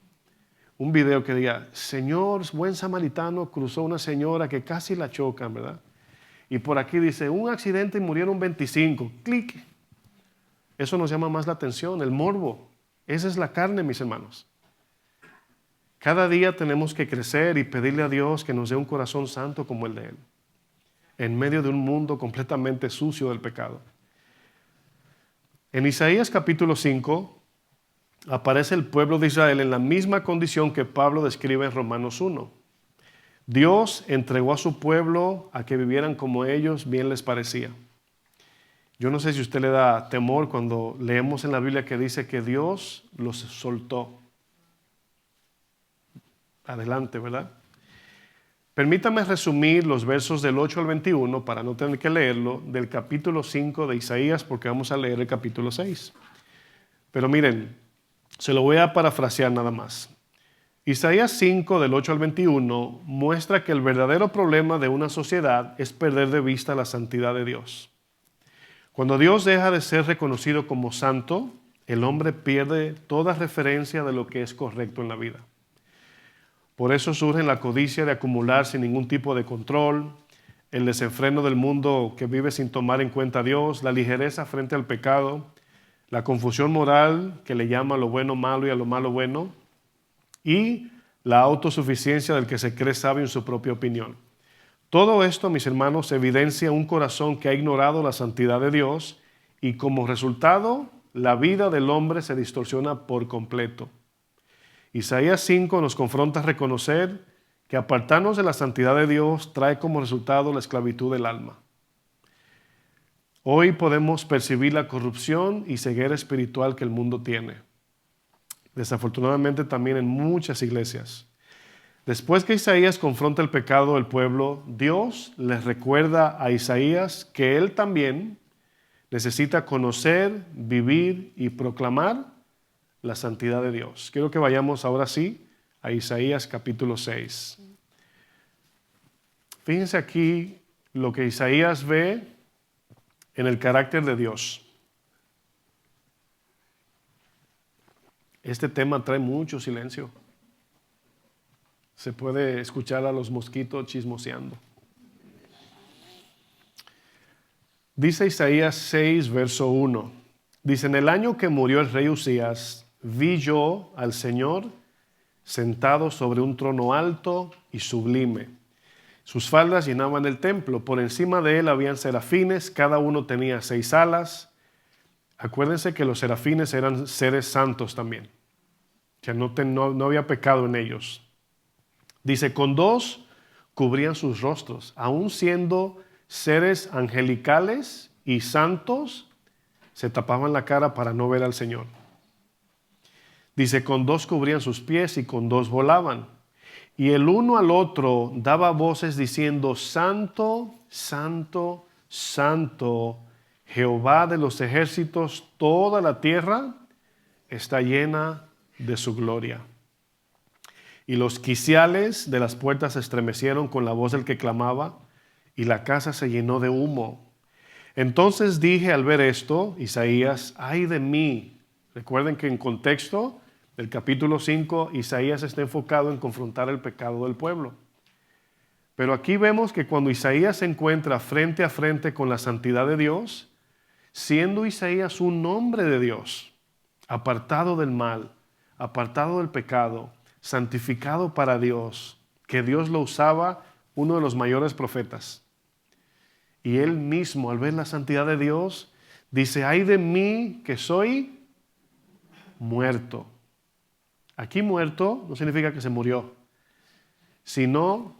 Un video que diga, Señor, buen samaritano, cruzó una señora que casi la chocan, ¿verdad? Y por aquí dice, un accidente y murieron 25. Clic. Eso nos llama más la atención, el morbo. Esa es la carne, mis hermanos. Cada día tenemos que crecer y pedirle a Dios que nos dé un corazón santo como el de Él, en medio de un mundo completamente sucio del pecado. En Isaías capítulo 5 aparece el pueblo de Israel en la misma condición que Pablo describe en Romanos 1. Dios entregó a su pueblo a que vivieran como ellos bien les parecía. Yo no sé si a usted le da temor cuando leemos en la Biblia que dice que Dios los soltó. Adelante, ¿verdad? Permítame resumir los versos del 8 al 21 para no tener que leerlo del capítulo 5 de Isaías porque vamos a leer el capítulo 6. Pero miren, se lo voy a parafrasear nada más. Isaías 5 del 8 al 21 muestra que el verdadero problema de una sociedad es perder de vista la santidad de Dios. Cuando Dios deja de ser reconocido como santo, el hombre pierde toda referencia de lo que es correcto en la vida. Por eso surge la codicia de acumular sin ningún tipo de control, el desenfreno del mundo que vive sin tomar en cuenta a Dios, la ligereza frente al pecado, la confusión moral que le llama a lo bueno malo y a lo malo bueno, y la autosuficiencia del que se cree sabio en su propia opinión. Todo esto, mis hermanos, evidencia un corazón que ha ignorado la santidad de Dios y como resultado, la vida del hombre se distorsiona por completo. Isaías 5 nos confronta a reconocer que apartarnos de la santidad de Dios trae como resultado la esclavitud del alma. Hoy podemos percibir la corrupción y ceguera espiritual que el mundo tiene. Desafortunadamente también en muchas iglesias. Después que Isaías confronta el pecado del pueblo, Dios les recuerda a Isaías que él también necesita conocer, vivir y proclamar la santidad de Dios. Quiero que vayamos ahora sí a Isaías capítulo 6. Fíjense aquí lo que Isaías ve en el carácter de Dios. Este tema trae mucho silencio. Se puede escuchar a los mosquitos chismoseando. Dice Isaías 6, verso 1. Dice, en el año que murió el rey Usías, vi yo al Señor sentado sobre un trono alto y sublime. Sus faldas llenaban el templo. Por encima de él habían serafines, cada uno tenía 6 alas. Acuérdense que los serafines eran seres santos también. Que no había pecado en ellos. Dice, con 2 cubrían sus rostros, aun siendo seres angelicales y santos, se tapaban la cara para no ver al Señor. Dice, con 2 cubrían sus pies y con 2 volaban. Y el uno al otro daba voces diciendo, Santo, Santo, Santo, Jehová de los ejércitos, toda la tierra está llena de su gloria. Y los quiciales de las puertas se estremecieron con la voz del que clamaba, y la casa se llenó de humo. Entonces dije al ver esto, Isaías, ay de mí. Recuerden que en contexto del capítulo 5, Isaías está enfocado en confrontar el pecado del pueblo. Pero aquí vemos que cuando Isaías se encuentra frente a frente con la santidad de Dios, siendo Isaías un hombre de Dios, apartado del mal, apartado del pecado, santificado para Dios, que Dios lo usaba, uno de los mayores profetas. Y él mismo, al ver la santidad de Dios, dice, ay de mí que soy muerto. Aquí muerto no significa que se murió, sino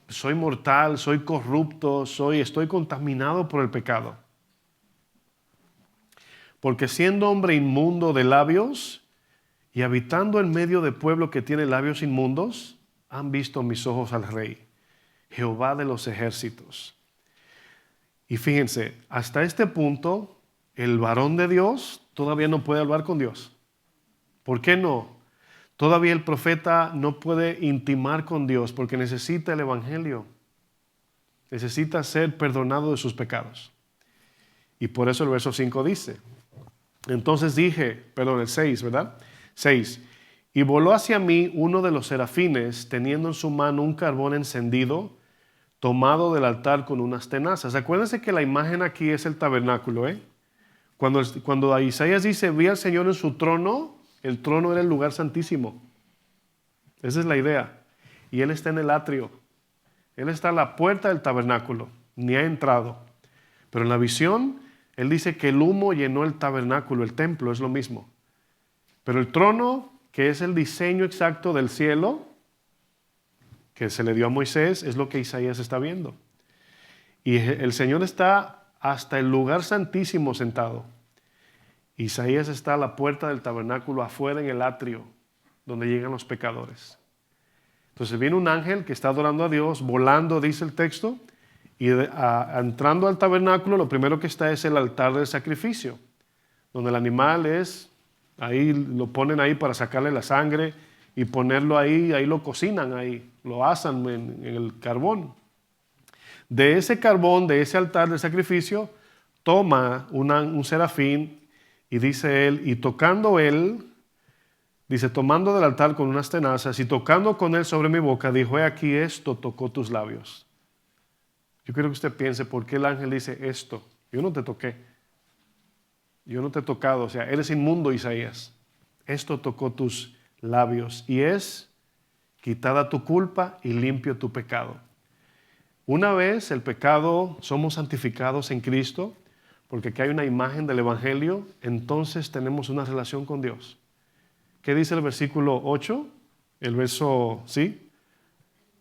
soy mortal, soy corrupto, estoy contaminado por el pecado. Porque siendo hombre inmundo de labios y habitando en medio de pueblo que tiene labios inmundos, han visto mis ojos al Rey, Jehová de los ejércitos. Y fíjense, hasta este punto, el varón de Dios todavía no puede hablar con Dios. ¿Por qué no? Todavía el profeta no puede intimar con Dios porque necesita el evangelio. Necesita ser perdonado de sus pecados. Y por eso el verso 5 dice, entonces dije, el 6, ¿verdad? 6. Y voló hacia mí uno de los serafines, teniendo en su mano un carbón encendido, tomado del altar con unas tenazas. Acuérdense que la imagen aquí es el tabernáculo, ¿eh? Cuando Isaías dice, vi al Señor en su trono, el trono era el lugar santísimo. Esa es la idea. Y Él está en el atrio. Él está a la puerta del tabernáculo, ni ha entrado. Pero en la visión, Él dice que el humo llenó el tabernáculo, el templo, es lo mismo. Pero el trono, que es el diseño exacto del cielo, que se le dio a Moisés, es lo que Isaías está viendo. Y el Señor está hasta el lugar santísimo sentado. Isaías está a la puerta del tabernáculo, afuera en el atrio, donde llegan los pecadores. Entonces viene un ángel que está adorando a Dios, volando, dice el texto, y entrando al tabernáculo, lo primero que está es el altar del sacrificio, donde el animal ahí lo ponen ahí para sacarle la sangre y ponerlo ahí lo cocinan ahí, lo asan en el carbón. De ese carbón, de ese altar del sacrificio, toma un serafín y dice él, y tocando él, dice, tomando del altar con unas tenazas y tocando con él sobre mi boca, dijo, he aquí esto tocó tus labios. Yo quiero que usted piense, ¿por qué el ángel dice esto? Yo no te toqué. Yo no te he tocado, o sea, eres inmundo, Isaías. Esto tocó tus labios y es quitada tu culpa y limpio tu pecado. Una vez el pecado, somos santificados en Cristo, porque aquí hay una imagen del Evangelio, entonces tenemos una relación con Dios. ¿Qué dice el versículo 8? El verso, ¿sí?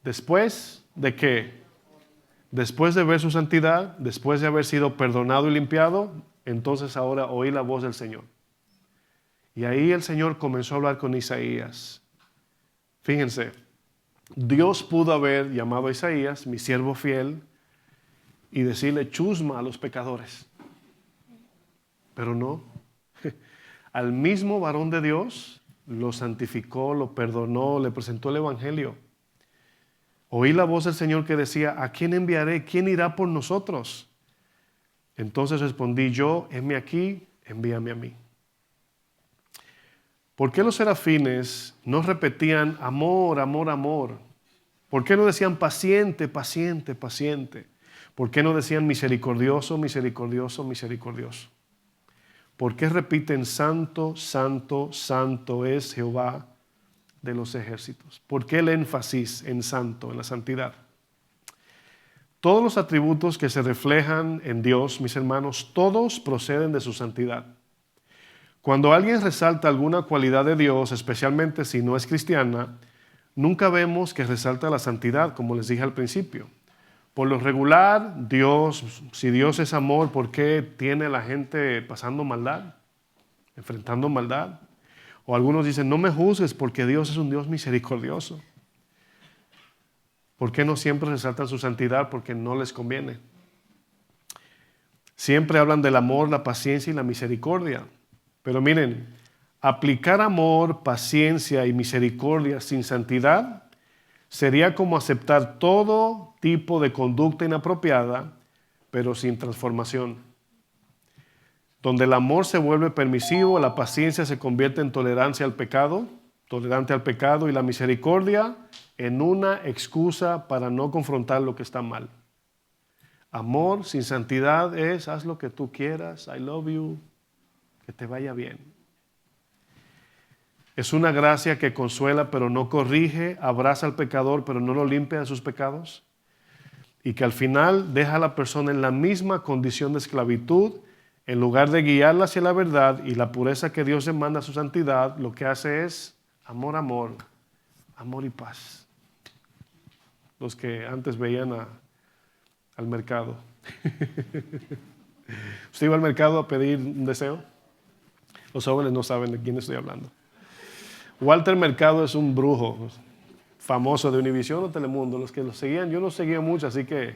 Después de qué? Después de ver su santidad, después de haber sido perdonado y limpiado, entonces ahora oí la voz del Señor. Y ahí el Señor comenzó a hablar con Isaías. Fíjense, Dios pudo haber llamado a Isaías, mi siervo fiel, y decirle chusma a los pecadores. Pero no. Al mismo varón de Dios lo santificó, lo perdonó, le presentó el evangelio. Oí la voz del Señor que decía, ¿a quién enviaré? ¿Quién irá por nosotros? Entonces respondí yo, heme aquí, envíame a mí. ¿Por qué los serafines no repetían amor, amor, amor? ¿Por qué no decían paciente, paciente, paciente? ¿Por qué no decían misericordioso, misericordioso, misericordioso? ¿Por qué repiten santo, santo, santo es Jehová de los ejércitos? ¿Por qué el énfasis en santo, en la santidad? Todos los atributos que se reflejan en Dios, mis hermanos, todos proceden de su santidad. Cuando alguien resalta alguna cualidad de Dios, especialmente si no es cristiana, nunca vemos que resalta la santidad, como les dije al principio. Por lo regular, Dios, si Dios es amor, ¿por qué tiene a la gente pasando maldad? Enfrentando maldad. O algunos dicen, no me juzgues porque Dios es un Dios misericordioso. ¿Por qué no siempre resaltan su santidad? Porque no les conviene. Siempre hablan del amor, la paciencia y la misericordia. Pero miren, aplicar amor, paciencia y misericordia sin santidad sería como aceptar todo tipo de conducta inapropiada, pero sin transformación. Donde el amor se vuelve permisivo, la paciencia se convierte en tolerancia al pecado, tolerante al pecado, y la misericordia en una excusa para no confrontar lo que está mal. Amor sin santidad es haz lo que tú quieras, I love you, que te vaya bien. Es una gracia que consuela pero no corrige, abraza al pecador pero no lo limpia de sus pecados, y que al final deja a la persona en la misma condición de esclavitud. En lugar de guiarla hacia la verdad y la pureza que Dios demanda a su santidad, lo que hace es amor, amor, amor y paz. Los que antes veían al mercado. ¿Usted iba al mercado a pedir un deseo? Los jóvenes no saben de quién estoy hablando. Walter Mercado es un brujo famoso de Univisión o Telemundo. Los que lo seguían, yo no seguía mucho, así que...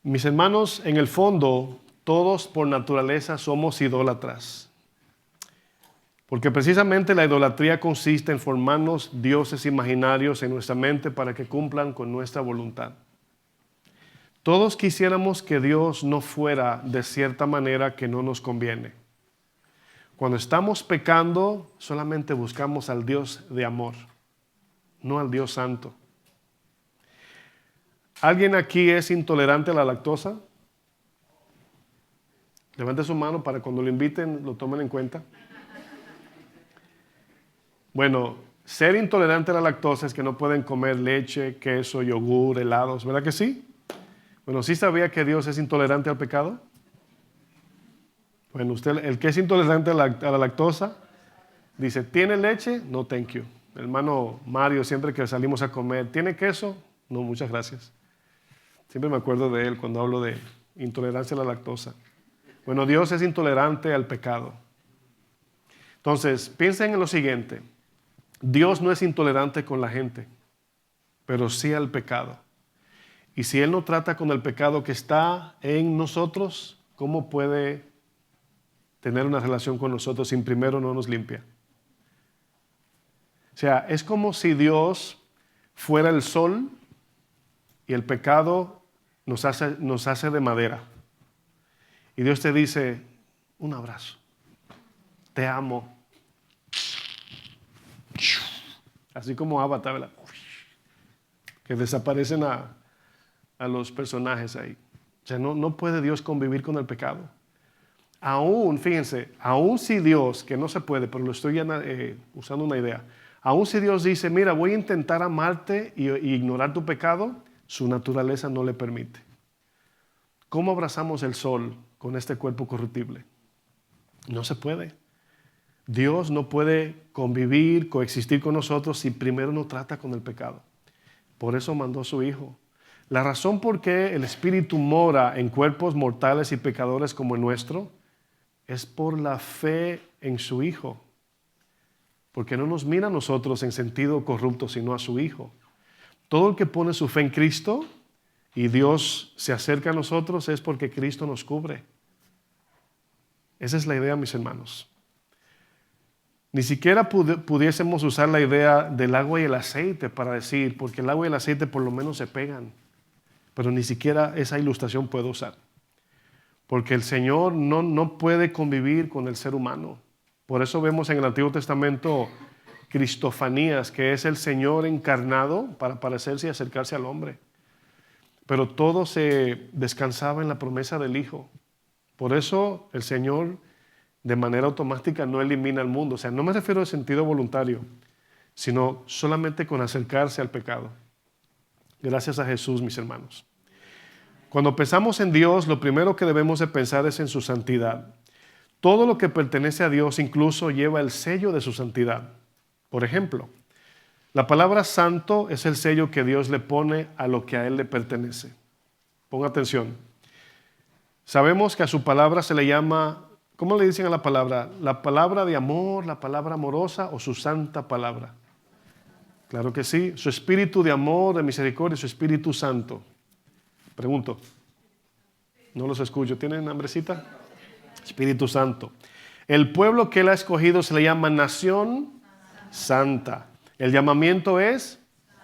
Mis hermanos, en el fondo, todos por naturaleza somos idólatras. Porque precisamente la idolatría consiste en formarnos dioses imaginarios en nuestra mente para que cumplan con nuestra voluntad. Todos quisiéramos que Dios no fuera de cierta manera que no nos conviene. Cuando estamos pecando, solamente buscamos al Dios de amor, no al Dios santo. ¿Alguien aquí es intolerante a la lactosa? Levante su mano para cuando lo inviten lo tomen en cuenta. Bueno, ser intolerante a la lactosa es que no pueden comer leche, queso, yogur, helados, ¿verdad que sí? Bueno, ¿sí sabía que Dios es intolerante al pecado? Bueno, usted, el que es intolerante a la lactosa, dice, ¿tiene leche? No, thank you. El hermano Mario, siempre que salimos a comer, ¿tiene queso? No, muchas gracias. Siempre me acuerdo de él cuando hablo de intolerancia a la lactosa. Bueno, Dios es intolerante al pecado. Entonces, piensen en lo siguiente. Dios no es intolerante con la gente, pero sí al pecado. Y si Él no trata con el pecado que está en nosotros, ¿cómo puede tener una relación con nosotros si primero no nos limpia? O sea, es como si Dios fuera el sol y el pecado nos hace de madera. Y Dios te dice, un abrazo, te amo. Así como Avatar, ¿verdad? Que desaparecen a los personajes ahí. O sea, no puede Dios convivir con el pecado. Aún, fíjense, aún si Dios, que no se puede, pero lo estoy usando una idea, aún si Dios dice, mira, voy a intentar amarte y ignorar tu pecado, su naturaleza no le permite. ¿Cómo abrazamos el sol con este cuerpo corruptible? No se puede. Dios no puede convivir, coexistir con nosotros si primero no trata con el pecado. Por eso mandó a su Hijo. La razón por qué el Espíritu mora en cuerpos mortales y pecadores como el nuestro es por la fe en su Hijo. Porque no nos mira a nosotros en sentido corrupto, sino a su Hijo. Todo el que pone su fe en Cristo y Dios se acerca a nosotros es porque Cristo nos cubre. Esa es la idea, mis hermanos. Ni siquiera pudiésemos usar la idea del agua y el aceite para decir, porque el agua y el aceite por lo menos se pegan. Pero ni siquiera esa ilustración puedo usar. Porque el Señor no puede convivir con el ser humano. Por eso vemos en el Antiguo Testamento cristofanías, que es el Señor encarnado para parecerse y acercarse al hombre. Pero todo se descansaba en la promesa del Hijo. Por eso el Señor de manera automática no elimina al mundo. O sea, no me refiero al sentido voluntario, sino solamente con acercarse al pecado. Gracias a Jesús, mis hermanos. Cuando pensamos en Dios, lo primero que debemos de pensar es en su santidad. Todo lo que pertenece a Dios incluso lleva el sello de su santidad. Por ejemplo, la palabra santo es el sello que Dios le pone a lo que a Él le pertenece. Ponga atención. Sabemos que a su palabra se le llama, ¿cómo le dicen a la palabra? ¿La palabra de amor, la palabra amorosa o su santa palabra? Claro que sí, su espíritu de amor, de misericordia, su Espíritu Santo. Pregunto, no los escucho, ¿tienen hambrecita? Espíritu Santo. El pueblo que Él ha escogido se le llama nación santa. El llamamiento es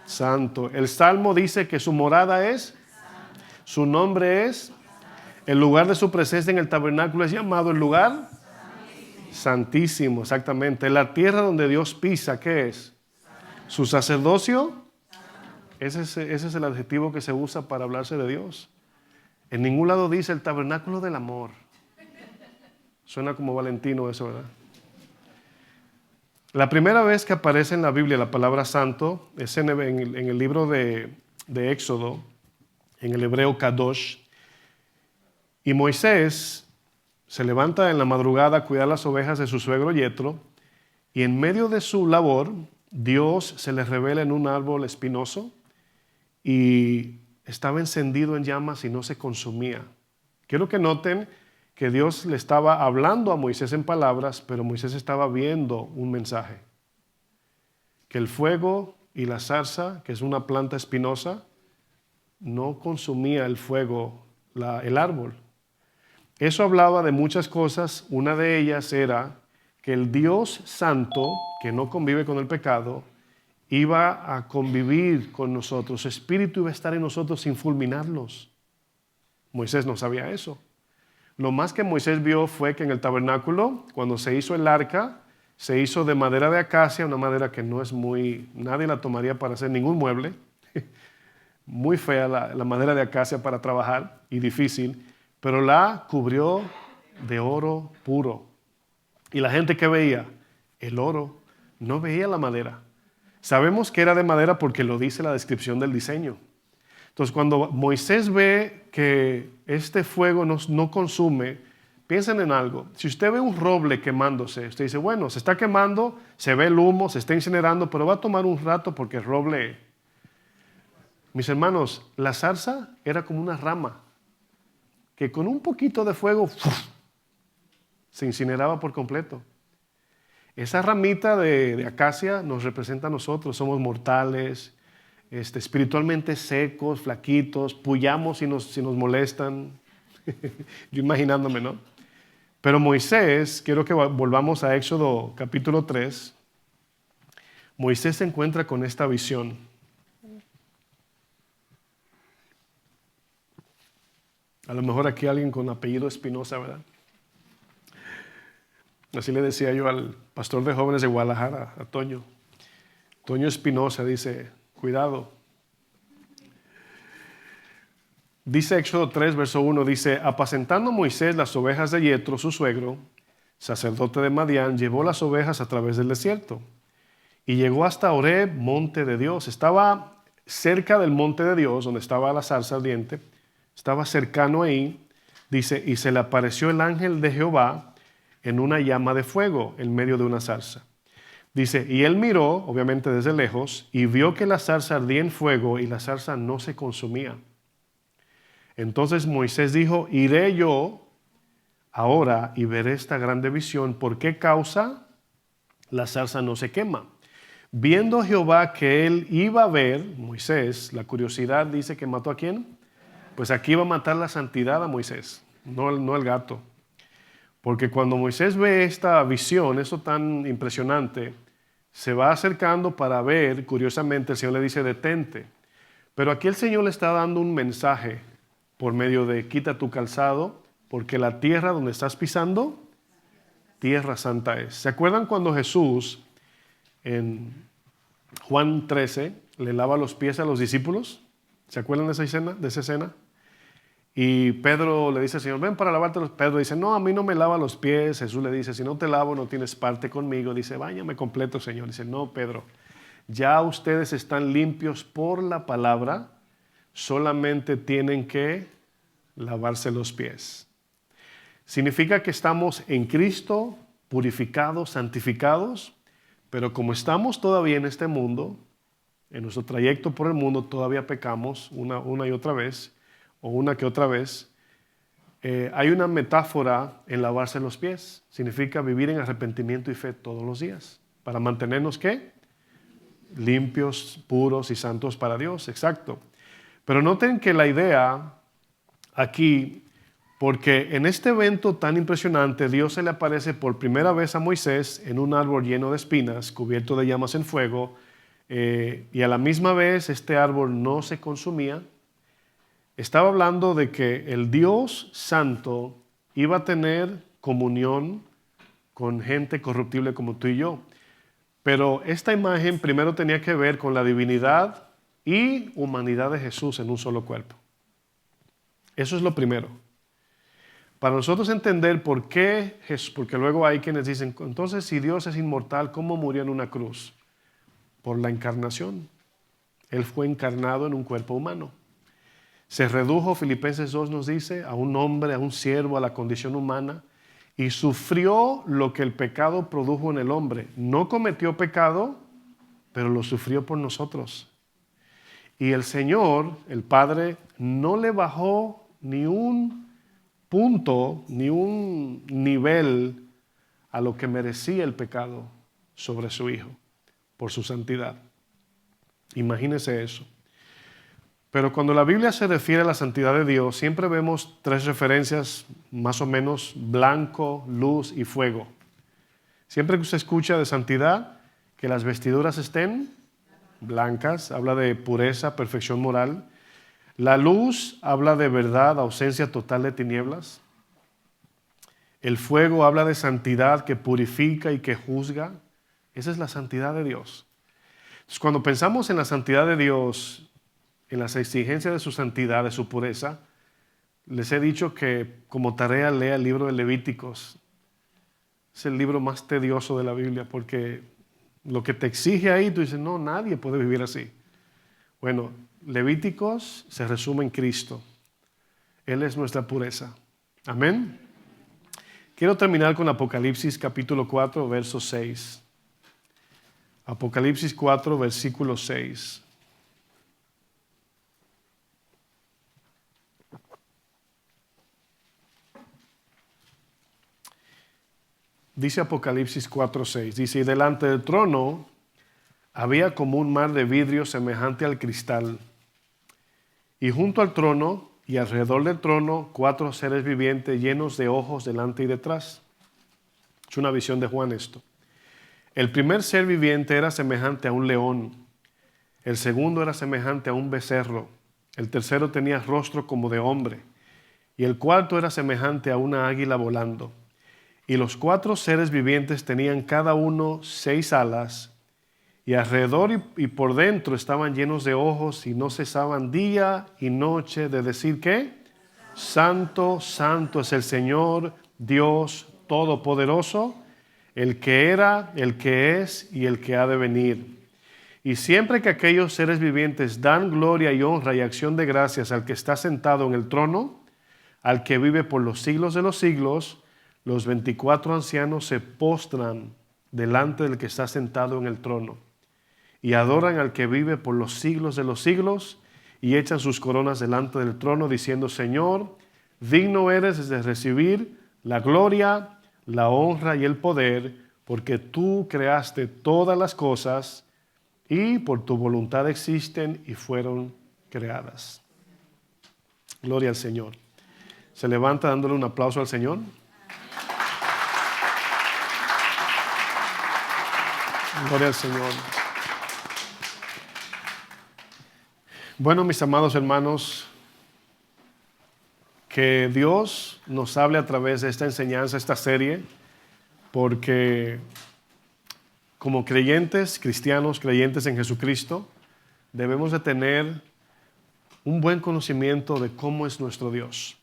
santo. El Salmo dice que su morada es, su nombre es, el lugar de su presencia en el tabernáculo es llamado el lugar santísimo, exactamente. La tierra donde Dios pisa, ¿qué es? Su sacerdocio. Ese es el adjetivo que se usa para hablarse de Dios. En ningún lado dice el tabernáculo del amor. Suena como Valentino eso, ¿verdad? La primera vez que aparece en la Biblia la palabra santo es en el libro de Éxodo, en el hebreo Kadosh. Y Moisés se levanta en la madrugada a cuidar las ovejas de su suegro Yetro, y en medio de su labor, Dios se le revela en un árbol espinoso y estaba encendido en llamas y no se consumía. Quiero que noten que Dios le estaba hablando a Moisés en palabras, pero Moisés estaba viendo un mensaje. Que el fuego y la zarza, que es una planta espinosa, no consumía el fuego, el árbol. Eso hablaba de muchas cosas. Una de ellas era que el Dios santo, que no convive con el pecado, iba a convivir con nosotros. Su espíritu iba a estar en nosotros sin fulminarlos. Moisés no sabía eso. Lo más que Moisés vio fue que en el tabernáculo, cuando se hizo el arca, se hizo de madera de acacia, una madera que no es nadie la tomaría para hacer ningún mueble. Muy fea la madera de acacia para trabajar y difícil, pero la cubrió de oro puro. Y la gente que veía el oro no veía la madera. Sabemos que era de madera porque lo dice la descripción del diseño. Entonces, cuando Moisés ve que este fuego no consume, piensen en algo. Si usted ve un roble quemándose, usted dice, bueno, se está quemando, se ve el humo, se está incinerando, pero va a tomar un rato porque el roble... Mis hermanos, la zarza era como una rama que con un poquito de fuego ¡fuf!, se incineraba por completo. Esa ramita de acacia nos representa a nosotros. Somos mortales, espiritualmente secos, flaquitos, puyamos si nos molestan. Yo imaginándome, ¿no? Pero Moisés, quiero que volvamos a Éxodo capítulo 3. Moisés se encuentra con esta visión. A lo mejor aquí alguien con apellido Espinosa, ¿verdad? Así le decía yo al pastor de jóvenes de Guadalajara, a Toño. Toño Espinosa dice, cuidado. Dice Éxodo 3, verso 1, dice, apacentando Moisés las ovejas de Yetro, su suegro, sacerdote de Madián, llevó las ovejas a través del desierto y llegó hasta Horeb, monte de Dios. Estaba cerca del monte de Dios, donde estaba la zarza ardiente. Estaba cercano ahí, dice, y se le apareció el ángel de Jehová en una llama de fuego en medio de una zarza. Dice, y él miró, obviamente desde lejos, y vio que la zarza ardía en fuego y la zarza no se consumía. Entonces Moisés dijo, iré yo ahora y veré esta grande visión. ¿Por qué causa la zarza no se quema? Viendo Jehová que él iba a ver, Moisés, la curiosidad dice que mató ¿a quién? Pues aquí iba a matar la santidad a Moisés, no el gato. Porque cuando Moisés ve esta visión, eso tan impresionante, se va acercando para ver, curiosamente el Señor le dice, detente. Pero aquí el Señor le está dando un mensaje por medio de quita tu calzado, porque la tierra donde estás pisando, tierra santa es. ¿Se acuerdan cuando Jesús en Juan 13 le lava los pies a los discípulos? ¿Se acuerdan de esa escena? Y Pedro le dice al Señor, ven para lavarte los pies. Pedro dice, no, a mí no me lava los pies. Jesús le dice, si no te lavo no tienes parte conmigo. Dice, báñame completo, Señor. Dice, no, Pedro, ya ustedes están limpios por la palabra, solamente tienen que lavarse los pies. Significa que estamos en Cristo, purificados, santificados, pero como estamos todavía en este mundo, en nuestro trayecto por el mundo todavía pecamos una y otra vez, o una que otra vez. Hay una metáfora en lavarse los pies. Significa vivir en arrepentimiento y fe todos los días. ¿Para mantenernos qué? Limpios, puros y santos para Dios. Exacto. Pero noten que la idea aquí, porque en este evento tan impresionante, Dios se le aparece por primera vez a Moisés en un árbol lleno de espinas, cubierto de llamas en fuego, y a la misma vez este árbol no se consumía. Estaba hablando de que el Dios Santo iba a tener comunión con gente corruptible como tú y yo. Pero esta imagen primero tenía que ver con la divinidad y humanidad de Jesús en un solo cuerpo. Eso es lo primero. Para nosotros entender por qué Jesús, porque luego hay quienes dicen, entonces si Dios es inmortal, ¿cómo murió en una cruz? Por la encarnación. Él fue encarnado en un cuerpo humano. Se redujo, Filipenses 2 nos dice, a un hombre, a un siervo, a la condición humana, y sufrió lo que el pecado produjo en el hombre. No cometió pecado, pero lo sufrió por nosotros. Y el Señor, el Padre, no le bajó ni un punto, ni un nivel a lo que merecía el pecado sobre su Hijo, por su santidad. Imagínese eso. Pero cuando la Biblia se refiere a la santidad de Dios, siempre vemos tres referencias más o menos: blanco, luz y fuego. Siempre que usted escucha de santidad, que las vestiduras estén blancas, habla de pureza, perfección moral. La luz habla de verdad, ausencia total de tinieblas. El fuego habla de santidad que purifica y que juzga. Esa es la santidad de Dios. Entonces, cuando pensamos en la santidad de Dios, en las exigencias de su santidad, de su pureza, les he dicho que como tarea lea el libro de Levíticos. Es el libro más tedioso de la Biblia porque lo que te exige ahí, tú dices, no, nadie puede vivir así. Bueno, Levíticos se resume en Cristo. Él es nuestra pureza. Amén. Quiero terminar con Apocalipsis capítulo 4, verso 6. Apocalipsis 4, versículo 6. Dice Apocalipsis 4:6, dice, y delante del trono había como un mar de vidrio semejante al cristal, y junto al trono y alrededor del trono 4 seres vivientes llenos de ojos delante y detrás. Es una visión de Juan esto. El primer ser viviente era semejante a un león, el segundo era semejante a un becerro, el tercero tenía rostro como de hombre, y el cuarto era semejante a una águila volando. Y los 4 seres vivientes tenían cada uno 6 alas, y alrededor y por dentro estaban llenos de ojos, y no cesaban día y noche de decir ¿qué? Santo, santo es el Señor, Dios Todopoderoso, el que era, el que es y el que ha de venir. Y siempre que aquellos seres vivientes dan gloria y honra y acción de gracias al que está sentado en el trono, al que vive por los siglos de los siglos, los 24 ancianos se postran delante del que está sentado en el trono y adoran al que vive por los siglos de los siglos y echan sus coronas delante del trono diciendo, Señor, digno eres de recibir la gloria, la honra y el poder, porque tú creaste todas las cosas y por tu voluntad existen y fueron creadas. Gloria al Señor. Se levanta dándole un aplauso al Señor. Gloria al Señor. Bueno, mis amados hermanos, que Dios nos hable a través de esta enseñanza, esta serie, porque como creyentes, cristianos, creyentes en Jesucristo, debemos de tener un buen conocimiento de cómo es nuestro Dios.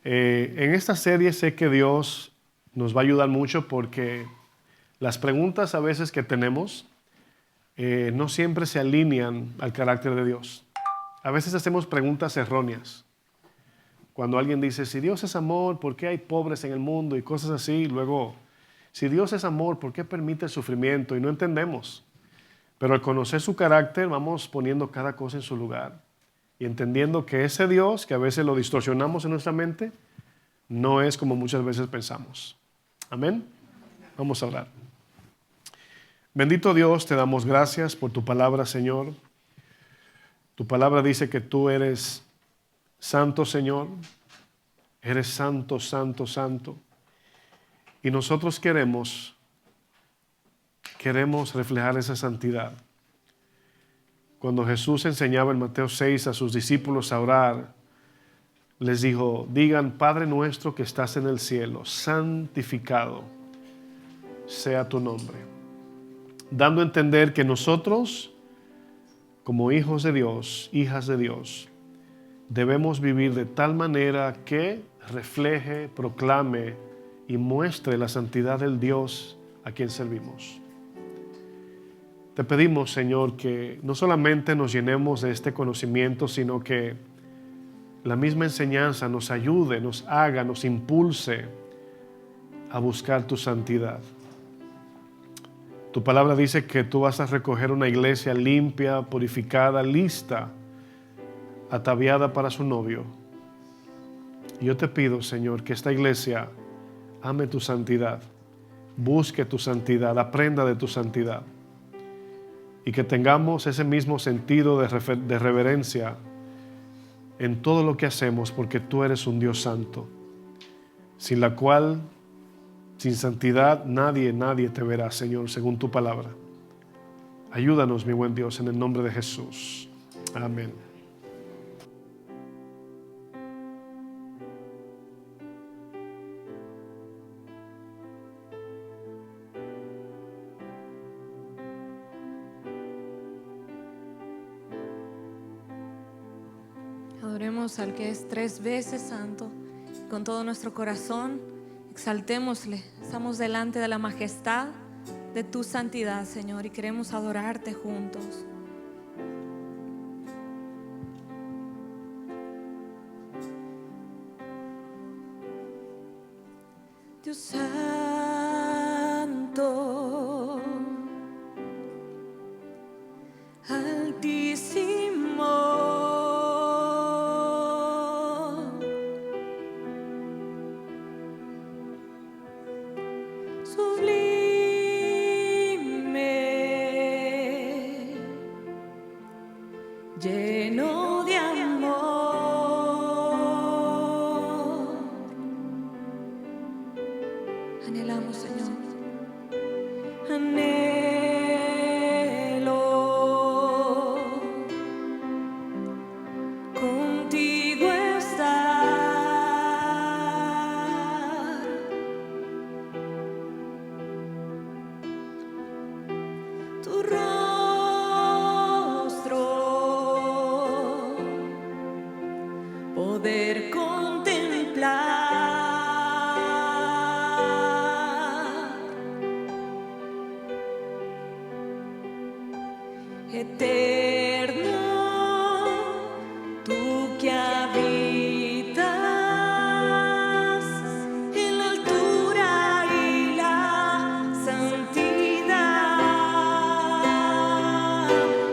En esta serie sé que Dios nos va a ayudar mucho porque las preguntas a veces que tenemos no siempre se alinean al carácter de Dios. A veces hacemos preguntas erróneas. Cuando alguien dice, si Dios es amor, ¿por qué hay pobres en el mundo? Y cosas así. Luego, si Dios es amor, ¿por qué permite el sufrimiento? Y no entendemos. Pero al conocer su carácter, vamos poniendo cada cosa en su lugar. Y entendiendo que ese Dios, que a veces lo distorsionamos en nuestra mente, no es como muchas veces pensamos. Amén. Vamos a orar. Bendito Dios, te damos gracias por tu palabra, Señor. Tu palabra dice que tú eres santo, Señor. Eres santo, santo, santo. Y nosotros queremos reflejar esa santidad. Cuando Jesús enseñaba en Mateo 6 a sus discípulos a orar, les dijo, digan, Padre nuestro que estás en el cielo, santificado sea tu nombre. Dando a entender que nosotros, como hijos de Dios, hijas de Dios, debemos vivir de tal manera que refleje, proclame y muestre la santidad del Dios a quien servimos. Te pedimos, Señor, que no solamente nos llenemos de este conocimiento, sino que la misma enseñanza nos ayude, nos haga, nos impulse a buscar tu santidad. Tu palabra dice que tú vas a recoger una iglesia limpia, purificada, lista, ataviada para su novio. Y yo te pido, Señor, que esta iglesia ame tu santidad, busque tu santidad, aprenda de tu santidad. Y que tengamos ese mismo sentido de reverencia en todo lo que hacemos, porque tú eres un Dios santo, sin la cual, sin santidad, nadie te verá, Señor, según tu palabra. Ayúdanos, mi buen Dios, en el nombre de Jesús. Amén. Adoremos al que es 3 veces santo. Con todo nuestro corazón, exaltémosle. Estamos delante de la majestad de tu santidad, Señor, y queremos adorarte juntos. Dios santo, altísimo, lleno de amor. Anhelamos, Señor. Anhelo contigo estar. Tu rostro poder contemplar, eterno, tú que habitas en la altura y la santidad,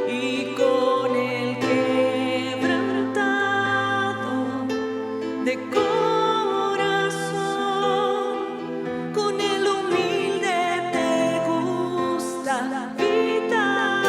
y con el quebrantado de corazón, con el humilde te gusta habitar.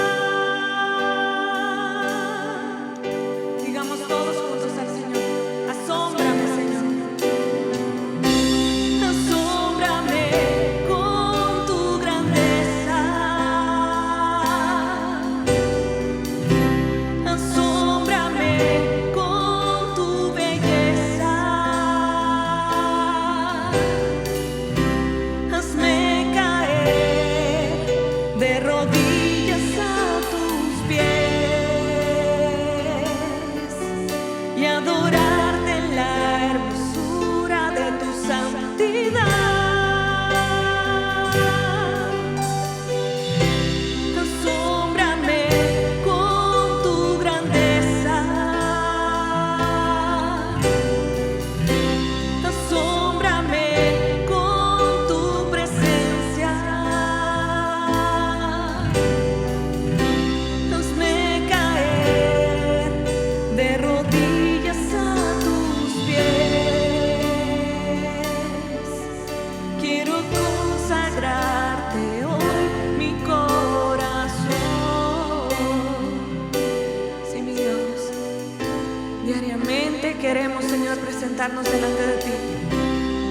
presentarnos delante de ti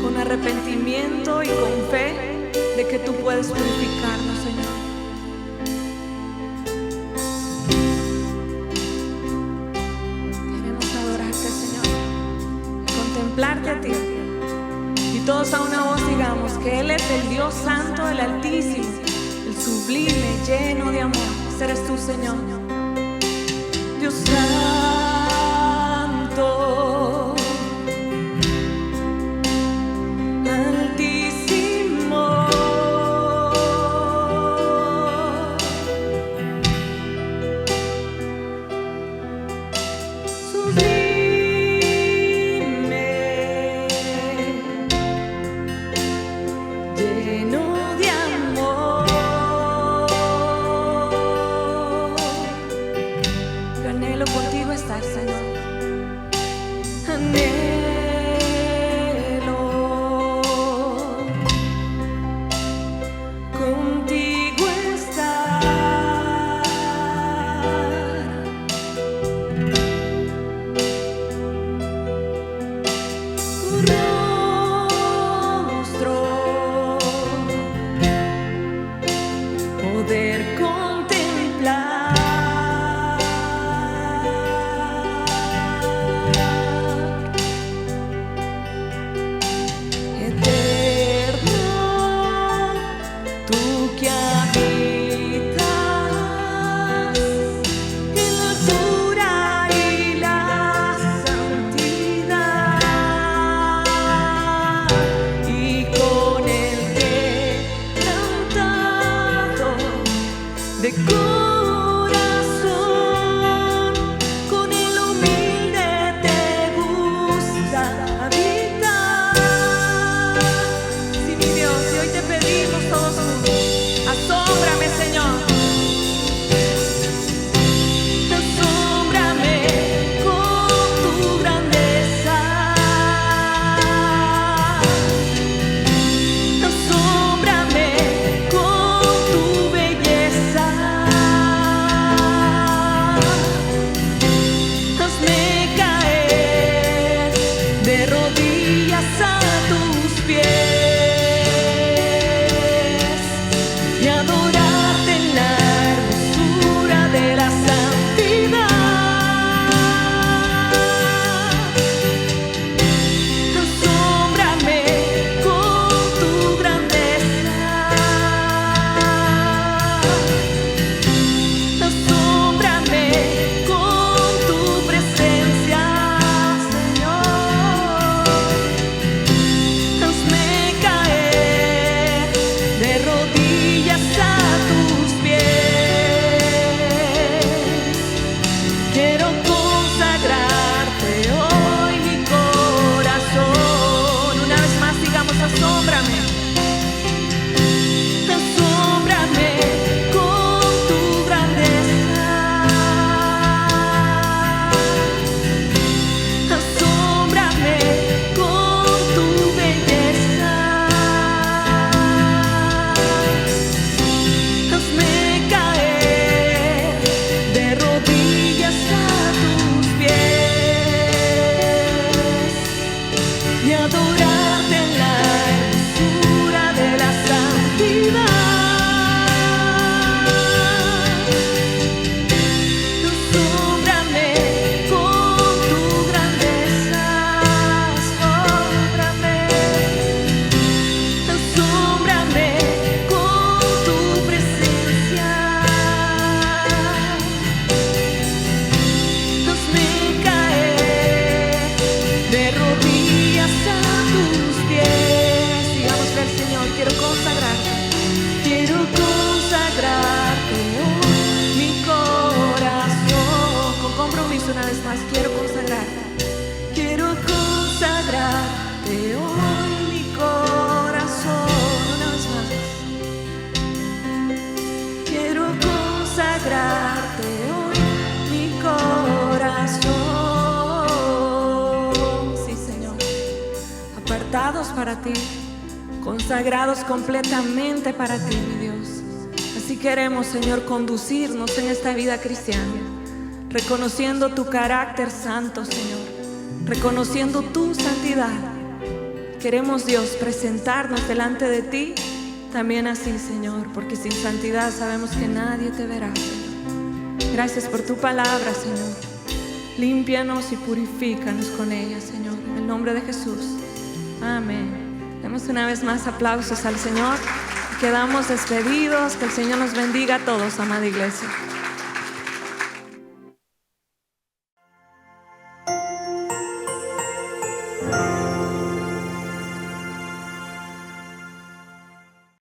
con arrepentimiento y con fe de que tú puedes purificarnos, Señor. Queremos adorarte, Señor, contemplarte a ti. Y todos a una voz digamos que Él es el Dios Santo, el Altísimo, el sublime, lleno de amor. Ese eres tú, Señor. Dios Santo, Altísimo, sublime, lleno de amor. Yo anhelo contigo estar, Señor. Anhelo contigo estar. Tu rostro poder contemplar. Eterno, tú que habitas en la altura y la santidad, y con el quebrantado de corazón, con el humilde te gusta habitar. Sí, mi Dios, y hoy te pedimos todos juntos, asómbrame, Señor. Asómbrame con tu grandeza. Asómbrame con tu belleza. Hazme caer de rodillas a tus pies y adorarte en la hermosura de la santidad. Asómbrame con tu grandeza. Asómbrame con tu presencia, Señor. Hazme caer de rodillas a tus pies. Quiero consagrarte hoy mi corazón. Una vez más digamos, asómbrame. Asómbrame con tu grandeza. Asómbrame con tu belleza. Hazme caer de rodillas a tus pies y adorarte en la hermosura de la santidad. Asómbrame con tu grandeza. Asómbrame. Asómbrame con tu presencia. Hazme caer de rodillas a tus pies. Digámosle al Señor, quiero consagrarte. Quiero consagrarte hoy mi corazón. Con compromiso una vez más, quiero consagrarte. Quiero consagrarte hoy mi corazón. Una vez más. Quiero consagrarte hoy mi corazón. Sí, Señor. Apartados para ti, consagrados completamente para ti, mi Dios. Así queremos, Señor, conducirnos en esta vida cristiana, reconociendo tu carácter santo, Señor, reconociendo tu santidad. Queremos, Dios, presentarnos delante de ti también así, Señor, porque sin santidad sabemos que nadie te verá, Señor. Gracias por tu palabra, Señor. Límpianos y purifícanos con ella, Señor, en el nombre de Jesús. Amén. Demos una vez más aplausos al Señor. Quedamos despedidos. Que el Señor nos bendiga a todos, amada iglesia.